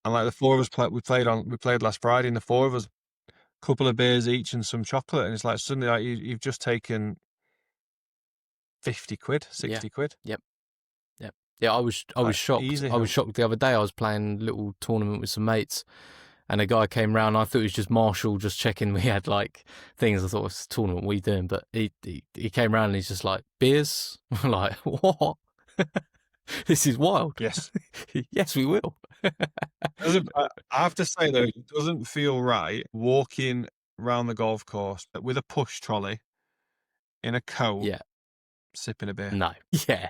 And like the four of us we played last Friday, and the four of us, a couple of beers each and some chocolate, and it's like suddenly like you've just taken 50 quid, 60 quid. Yep. Yeah, I was shocked. Easy. I was shocked the other day. I was playing a little tournament with some mates, and a guy came round. I thought it was just Marshall just checking we had like things. I thought it was a tournament. What are you doing? But he came round and he's just like, beers? I'm like, what? This is wild. Yes. Yes, we will. I have to say though, it doesn't feel right walking around the golf course with a push trolley in a coat, sipping a beer. No. Yeah.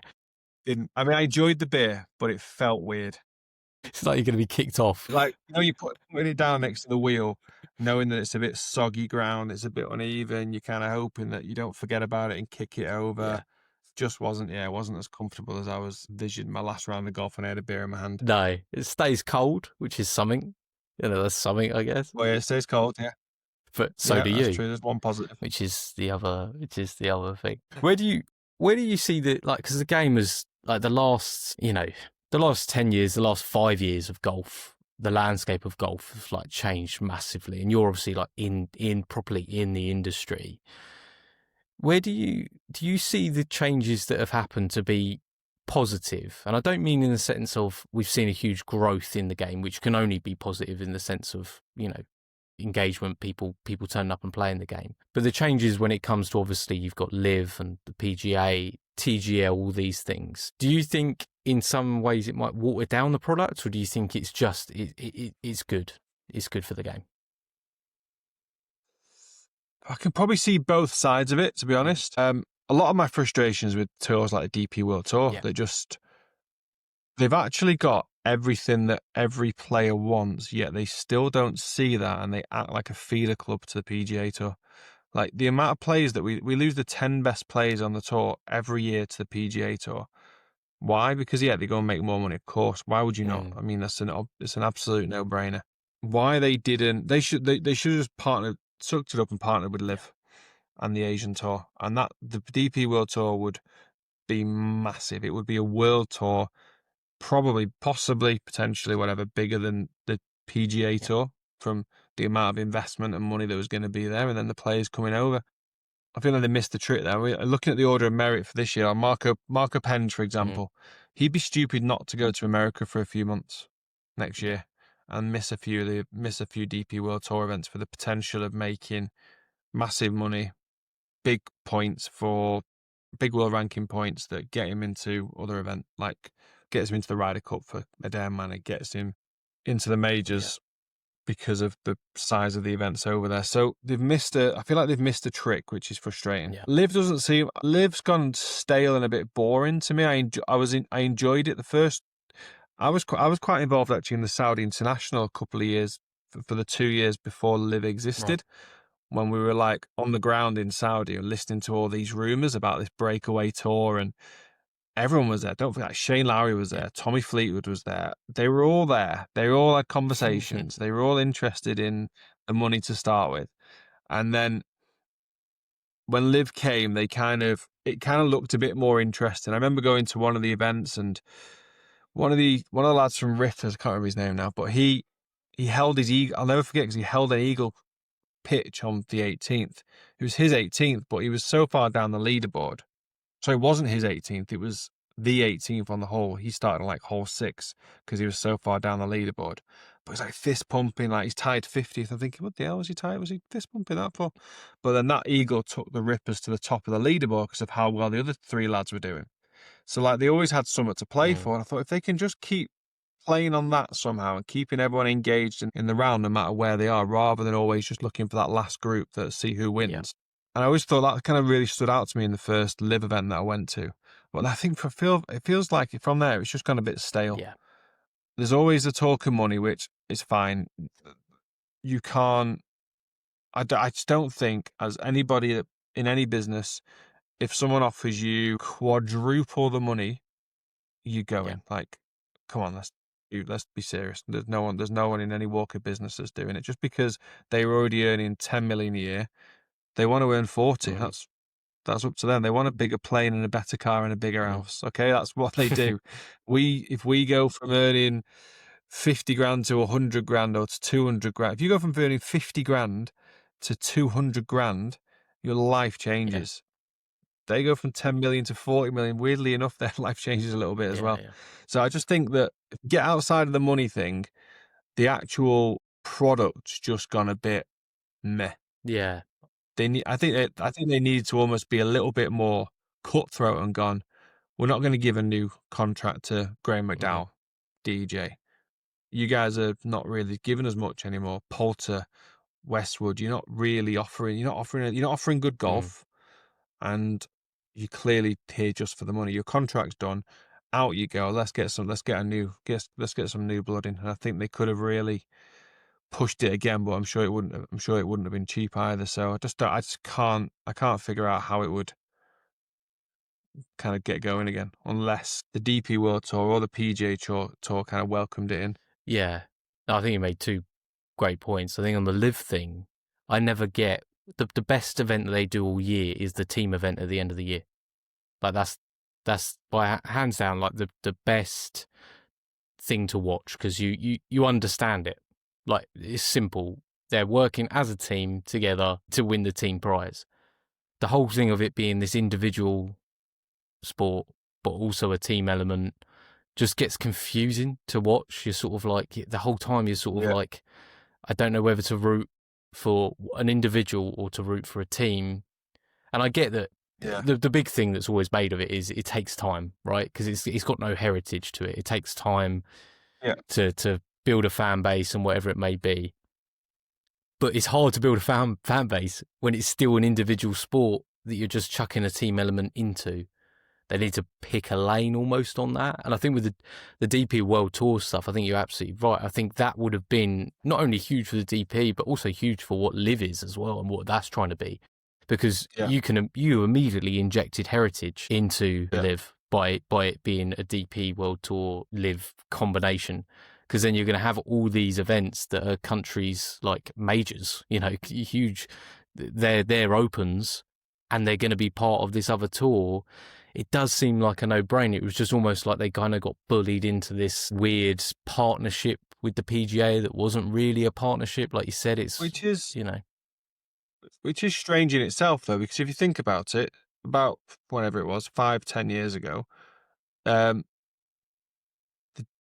I enjoyed the beer, but it felt weird. It's like you're going to be kicked off. Like, you're putting it down next to the wheel, knowing that it's a bit soggy ground, it's a bit uneven. You're kind of hoping that you don't forget about it and kick it over. Yeah. Just wasn't as comfortable as I was envisioning my last round of golf, and I had a beer in my hand. No, it stays cold, which is something. That's something, I guess. Well, yeah, it stays cold, yeah. But so do you. That's true. There's one positive. Which is the other thing. Where do you see because the game is like the last 10 years, the last 5 years of golf the landscape of golf has like changed massively, and you're obviously like in properly in the industry. Where do you see the changes that have happened to be positive? And I don't mean in the sense of we've seen a huge growth in the game, which can only be positive in the sense of, you know, engagement, people turning up and playing the game. But the changes when it comes to, obviously, you've got Live and the PGA, TGL, all these things. Do you think in some ways it might water down the product, or do you think it's just it's good? It's good for the game. I can probably see both sides of it, to be honest. A lot of my frustrations with tours like the DP World Tour, Yeah. they've actually got everything that every player wants, yet they still don't see that, and they act like a feeder club to the PGA Tour. Like the amount of players that we lose the 10 best players on the tour every year to the PGA Tour. Why? Because they go and make more money, of course. Why would you not? I mean, it's an absolute no-brainer. Why they didn't? They should have just sucked it up and partnered with Liv and the Asian Tour, and that the DP World Tour would be massive. It would be a world tour, probably, possibly, potentially, whatever, bigger than the PGA Tour from the amount of investment and money that was going to be there, and then the players coming over. I feel like they missed the trick there. Looking at the order of merit for this year, Marco Pence, for example, he'd be stupid not to go to America for a few months next year and miss a few DP World Tour events for the potential of making massive money, big points for big world ranking points that get him into other events, like gets him into the Ryder Cup for Adair Manor, gets him into the majors. Because of the size of the events over there. So I feel like they've missed a trick, which is frustrating. Yeah. Liv's gone stale and a bit boring to me. I enjoyed it. I was quite involved actually in the Saudi International a couple of years for the 2 years before Liv existed. Right. When we were like on the ground in Saudi and listening to all these rumors about this breakaway tour, and everyone was there. Don't forget, Shane Lowry was there. Tommy Fleetwood was there. They were all there. They all had conversations. They were all interested in the money to start with. And then when Liv came, it kind of looked a bit more interesting. I remember going to one of the events, and one of the lads from Ritters, I can't remember his name now, but he held his eagle. I'll never forget, because he held an eagle pitch on the 18th. It was his 18th, but he was so far down the leaderboard. So it wasn't his 18th, it was the 18th on the hole. He started on like hole 6 because he was so far down the leaderboard. But he's like fist pumping, like he's tied 50th. I'm thinking, what the hell was he tied? Was he fist pumping that for? But then that eagle took the Rippers to the top of the leaderboard because of how well the other 3 lads were doing. So like they always had something to play for. And I thought if they can just keep playing on that somehow and keeping everyone engaged in the round no matter where they are, rather than always just looking for that last group to see who wins. Yeah. And I always thought that kind of really stood out to me in the first Live event that I went to. But I think it feels like from there, it's just gone a bit stale. Yeah. There's always the talk of money, which is fine. You can't, I just don't think, as anybody in any business, if someone offers you quadruple the money, you go in. Like, come on, let's be serious. There's no one in any walk of business that's doing it. Just because they were already earning 10 million a year, they want to earn 40. That's up to them. They want a bigger plane and a better car and a bigger house. Okay, that's what they do. If we go from earning 50 grand to 100 grand or to 200 grand, if you go from earning 50 grand to 200 grand, your life changes. Yeah. They go from 10 million to 40 million. Weirdly enough, their life changes a little bit as well. Yeah. So I just think that if you get outside of the money thing, the actual product's just gone a bit meh. Yeah. I think they need to almost be a little bit more cutthroat and gone, we're not going to give a new contract to Graham McDowell, DJ. You guys are not really giving us much anymore. Poulter, Westwood, you're not offering good golf, and you're clearly here just for the money. Your contract's done. Out you go. Let's get some new blood in. And I think they could have really pushed it again, but I'm sure it wouldn't have been cheap either. So I can't figure out how it would kind of get going again unless the DP World Tour or the PGA Tour kind of welcomed it in. Yeah, I think you made 2 great points. I think on the Live thing, I never get the best event that they do all year is the team event at the end of the year. Like that's by hands down like the best thing to watch because you understand it. Like, it's simple. They're working as a team together to win the team prize. The whole thing of it being this individual sport, but also a team element, just gets confusing to watch. You're sort of like, the whole time you're sort of like, I don't know whether to root for an individual or to root for a team. And I get that the big thing that's always made of it is it takes time, right? Because it's got no heritage to it. It takes time to build a fan base and whatever it may be. But it's hard to build a fan base when it's still an individual sport that you're just chucking a team element into. They need to pick a lane almost on that. And I think with the DP World Tour stuff, I think you're absolutely right. I think that would have been not only huge for the DP, but also huge for what Live is as well and what that's trying to be. Because you immediately injected heritage into Live by it being a DP World Tour Live combination. Because then you're going to have all these events that are countries like majors, huge, they're opens, and they're going to be part of this other tour. It does seem like a no-brainer. It was just almost like they kind of got bullied into this weird partnership with the PGA that wasn't really a partnership, like you said. Which is strange in itself, though, because if you think about it, about whenever it was, 5-10 years ago, the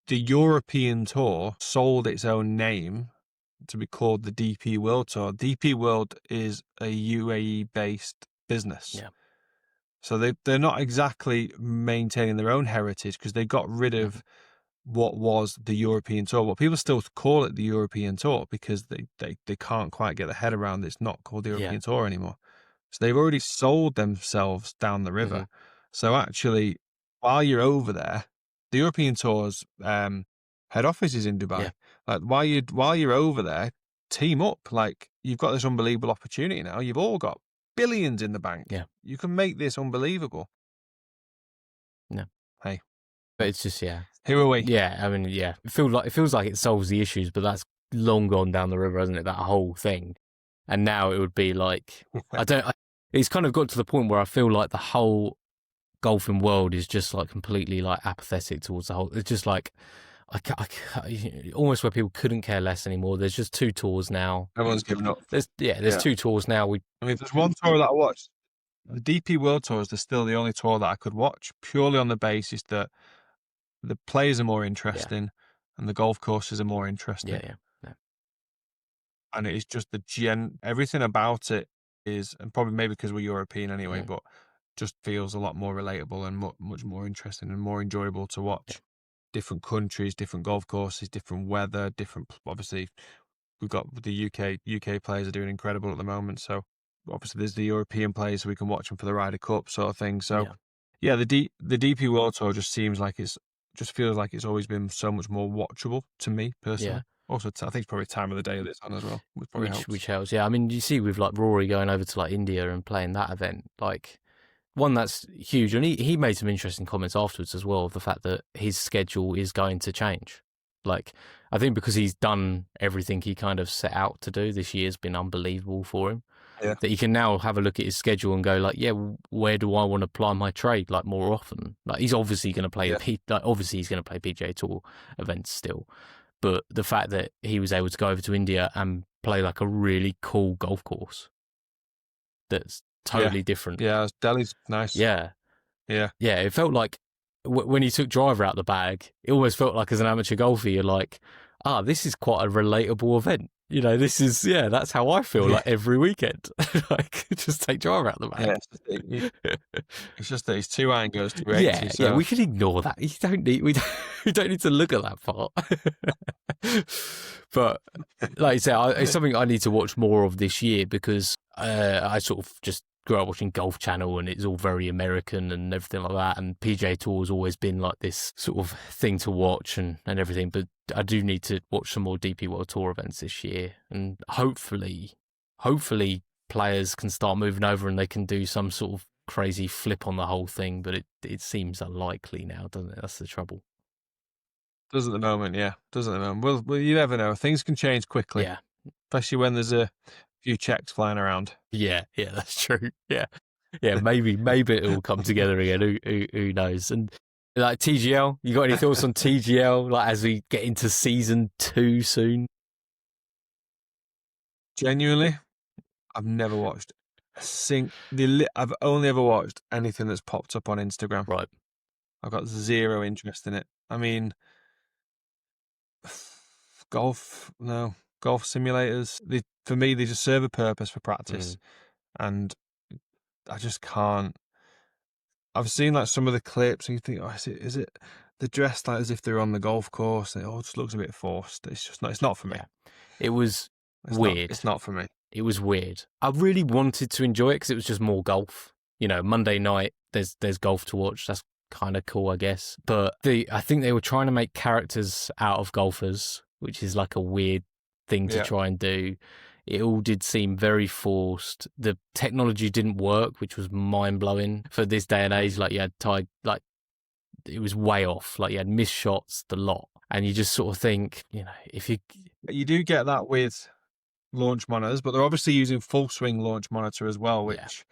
European Tour sold its own name to be called the DP World Tour. DP World is a UAE-based business. Yeah. So they're not exactly maintaining their own heritage because they got rid of what was the European Tour. But people still call it the European Tour because they can't quite get their head around it's not called the European Tour anymore. So they've already sold themselves down the river. So actually, while you're over there, the European Tour's head office is in Dubai. Like while you're over there, team up. Like, you've got this unbelievable opportunity now. You've all got billions in the bank. Yeah. You can make this unbelievable. No. Hey. But it's just, Who are we? Yeah, I mean, it feels like it solves the issues, but that's long gone down the river, hasn't it? That whole thing. And now it would be like, it's kind of got to the point where I feel like the whole golfing world is just like completely like apathetic towards the whole. It's just like, almost where people couldn't care less anymore. There's just 2 tours now. Everyone's given up. There's 2 tours now. There's one tour that I watched. The DP World Tour is still the only tour that I could watch, purely on the basis that the players are more interesting and the golf courses are more interesting. Yeah. And it is just everything about it is, and probably maybe because we're European anyway, but just feels a lot more relatable and much more interesting and more enjoyable to watch. Yeah. Different countries, different golf courses, different weather, obviously we've got the UK players are doing incredible at the moment. So obviously there's the European players, so we can watch them for the Ryder Cup sort of thing. So the DP World Tour just feels like it's always been so much more watchable to me personally. Yeah. Also, I think it's probably time of the day that it's on as well, which helps. Yeah, I mean, you see with like Rory going over to like India and playing that event, like, one that's huge, and he made some interesting comments afterwards as well of the fact that his schedule is going to change. Like, I think because he's done everything he kind of set out to do, this year's been unbelievable for him. Yeah. That he can now have a look at his schedule and go like, where do I want to apply my trade like more often? Like, he's obviously going to play obviously he's going to play PGA Tour events still, but the fact that he was able to go over to India and play like a really cool golf course that's totally different. Yeah, Delhi's nice. Yeah. It felt like when he took driver out the bag, it almost felt like as an amateur golfer, you're like, this is quite a relatable event. This is, that's how I feel like every weekend. Like, just take driver out the bag. Yeah, it's just that he's 2 iron goes to 80. Yeah, we can ignore that. We don't need to look at that part. But like I said, it's something I need to watch more of this year because I sort of just grew up watching Golf Channel and it's all very American and everything like that, and PGA Tour has always been like this sort of thing to watch and everything, but I do need to watch some more DP World Tour events this year, and hopefully players can start moving over and they can do some sort of crazy flip on the whole thing, but it seems unlikely now, doesn't it? That's the trouble. Does at the moment, yeah. Does at the moment. Well, you never know. Things can change quickly. Yeah. Especially when there's a few checks flying around. Yeah, that's true. Yeah, maybe it will come together again. Who knows? And Like TGL, you got any thoughts on TGL? Like as we get into season 2 soon. Genuinely, I've never watched I've only ever watched anything that's popped up on Instagram. Right. I've got zero interest in it. I mean, golf, no. Golf simulators, for me, they just serve a purpose for practice. And I just can't. I've seen like some of the clips and you think, oh, is it they're dressed like as if they're on the golf course and it all just looks a bit forced. It's not for me. Yeah. It was weird. It's not for me. It was weird. I really wanted to enjoy it because it was just more golf. You know, Monday night, there's golf to watch. That's kind of cool, I guess. But I think they were trying to make characters out of golfers, which is like a weird thing to try and do. It all did seem very forced. The technology didn't work, which was mind-blowing for this day and age. Like, you had it was way off. Like, you had missed shots, the lot. And you just sort of think, you know, if you do get that with launch monitors, but they're obviously using full swing launch monitor as well, which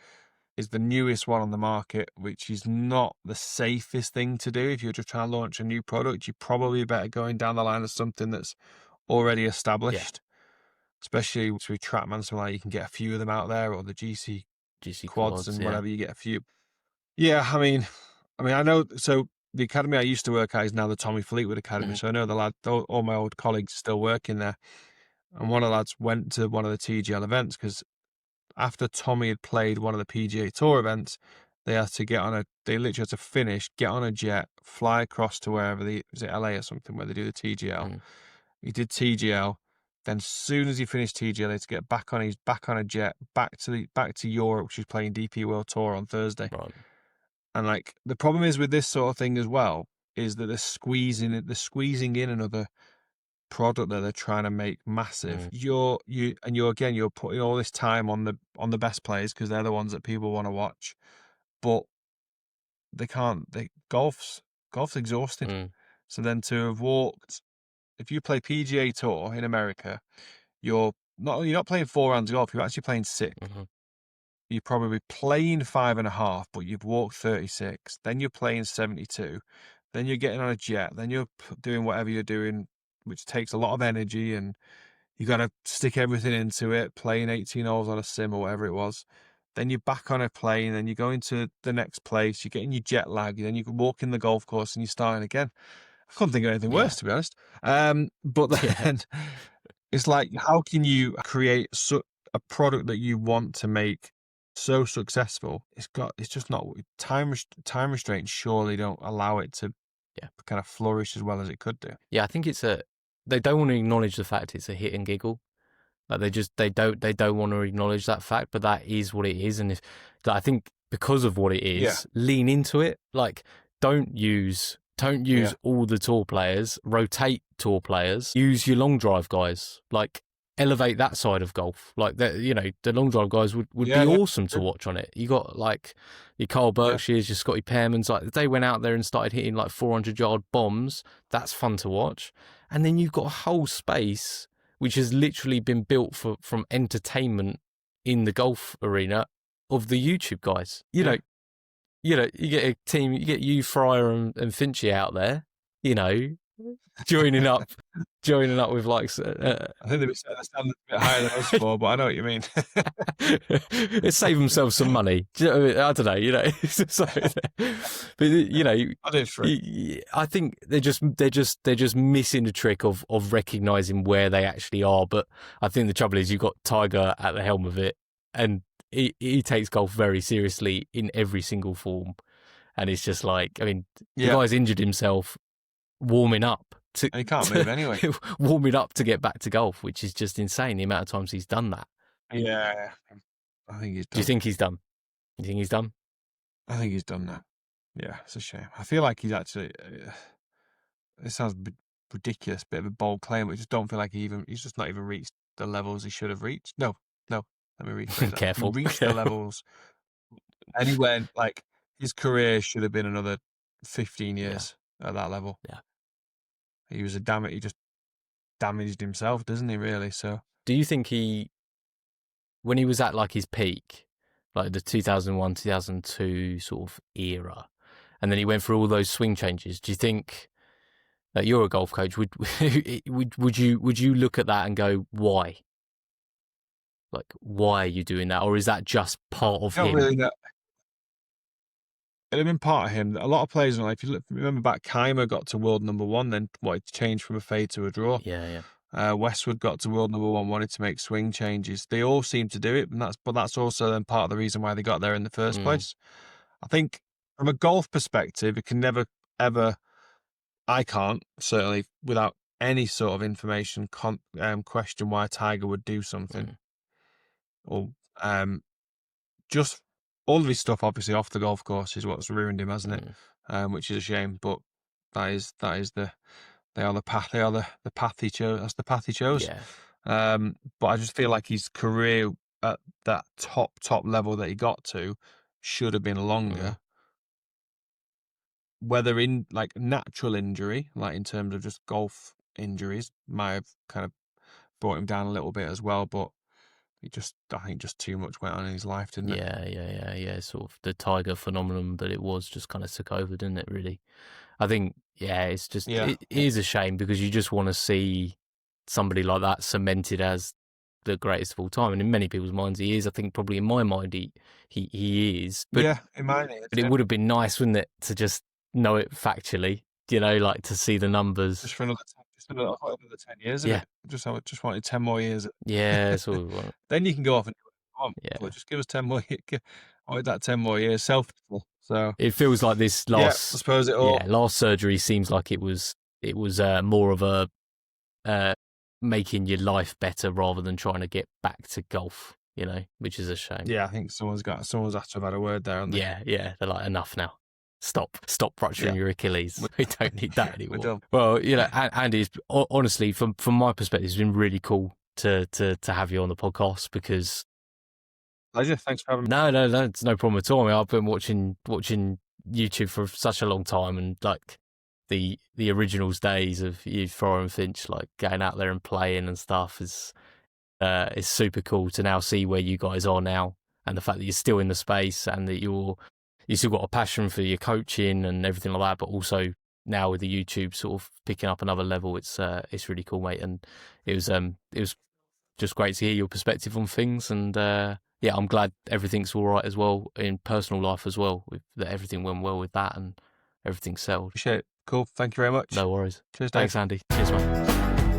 is the newest one on the market, which is not the safest thing to do. If you're just trying to launch a new product, you're probably better going down the line of something that's already established. Especially with TrackMan, so like you can get a few of them out there, or the GC quads and whatever, you get a few. Yeah, I mean, I know. So the academy I used to work at is now the Tommy Fleetwood Academy. So I know the lad, all my old colleagues are still working there. And one of the lads went to one of the TGL events because after Tommy had played one of the PGA Tour events, they had to they literally had to finish, get on a jet, fly across to wherever was it LA or something where they do the TGL. He did TGL. Then as soon as he finished TGL, he had to get back on a jet, back to Europe, which is playing DP World Tour on Thursday. Right. And like the problem is with this sort of thing as well, is that they're squeezing in another product that they're trying to make massive. You're putting all this time on the best players because they're the ones that people want to watch, but they can't. Golf's exhausting. So then to have walked, if you play PGA Tour in America, you're not playing 4 rounds of golf. You're actually playing 6. You're probably playing 5.5, but you've walked 36. Then you're playing 72. Then you're getting on a jet. Then you're doing whatever you're doing, which takes a lot of energy, and you got to stick everything into it. Playing 18 holes on a sim or whatever it was. Then you're back on a plane. Then you're going to the next place. You're getting your jet lag. Then you can walk in the golf course and you're starting again. I couldn't think of anything worse, to be honest. But then it's like, how can you create a product that you want to make so successful? It's just not time restraints. Surely don't allow it to kind of flourish as well as it could do. Yeah, I think they don't want to acknowledge the fact it's a hit and giggle. Like they don't want to acknowledge that fact, but that is what it is. And I think because of what it is, lean into it. Like don't use all the tour players, rotate tour players, use your long drive guys, like elevate that side of golf. Like that, you know, the long drive guys would be awesome to watch on it. You got like your Carl Berkshires, your Scotty Pearmans, like they went out there and started hitting like 400-yard bombs. That's fun to watch. And then you've got a whole space which has literally been built from entertainment in the golf arena of the YouTube guys. You know, you get a team, you get you, Fryer and Finchy out there, you know, joining up with like. I think they stand a bit higher than us for, but I know what you mean. It save themselves some money. I don't know, you know. But you know, I think they're just missing the trick of recognizing where they actually are. But I think the trouble is you've got Tiger at the helm of it, and he takes golf very seriously in every single form. And it's just like, I mean, the guy's injured himself warming up. He can't move anyway. Warming up to get back to golf, which is just insane, the amount of times he's done that. Yeah, I think he's done. Do you think he's done? You think he's done? I think he's done now. Yeah, it's a shame. I feel like he's actually... it sounds ridiculous, bit of a bold claim, but I just don't feel like he's just not even reached the levels he should have reached. No, let me rephrase that. Careful. He reached the levels anywhere, like, his career should have been another 15 years at that level. Yeah. He just damaged himself, doesn't he, really? So do you think when he was at like his peak, like the 2001, 2002 sort of era, and then he went through all those swing changes. Do you think that you're a golf coach? Would you look at that and go, why? Like, why are you doing that? Or is that just part of Not him? really. That it'd have been part of him. A lot of players, if you remember back, Keimer got to world number one, then wanted to change from a fade to a draw. Yeah. Westwood got to world number one, wanted to make swing changes. They all seem to do it, and that's also then part of the reason why they got there in the first place. I think from a golf perspective, it can never ever. I can't certainly without any sort of information question why Tiger would do something, or just all of his stuff. Obviously, off the golf course is what's ruined him, hasn't it? Which is a shame, but that is the path he chose. That's the path he chose. Yeah. But I just feel like his career at that top level that he got to should have been longer. Whether in like natural injury, like in terms of just golf injuries, might have kind of brought him down a little bit as well. But I think just too much went on in his life, didn't it? Yeah. Sort of the Tiger phenomenon that it was just kind of took over, didn't it? Really, I think. Yeah, it's just it is a shame because you just want to see somebody like that cemented as the greatest of all time, and in many people's minds he is. I think probably in my mind he is. But yeah, in mine it is. But it would have been nice, wouldn't it, to just know it factually? Like to see the numbers. Just for another 10 years. Yeah, just wanted 10 more years. Yeah, that's all we want. Then you can go off and do what you want. Yeah, but just give us 10 more. I wanted that 10 more years. So it feels like this last. I suppose it all. Yeah, last surgery seems like it was more of a making your life better rather than trying to get back to golf. Which is a shame. Yeah, I think someone's had to have had a word there, haven't they? Yeah. They're like, enough now. Stop rupturing your Achilles. We don't need that anymore. We're done. Well, Andy, honestly, from my perspective, it's been really cool to have you on the podcast because. Pleasure. Thanks for having me. No, it's no problem at all. I mean, I've been watching YouTube for such a long time, and like the originals days of you, Thrower and Finch, like going out there and playing and stuff is super cool to now see where you guys are now, and the fact that you're still in the space and that you still got a passion for your coaching and everything like that, but also now with the YouTube sort of picking up another level, it's really cool, mate. And it was just great to hear your perspective on things, and I'm glad everything's all right as well in personal life as well. That everything went well with that and everything's settled. Appreciate it. Cool. Thank you very much. No worries. Cheers, Dave. Thanks, Andy. Cheers, mate.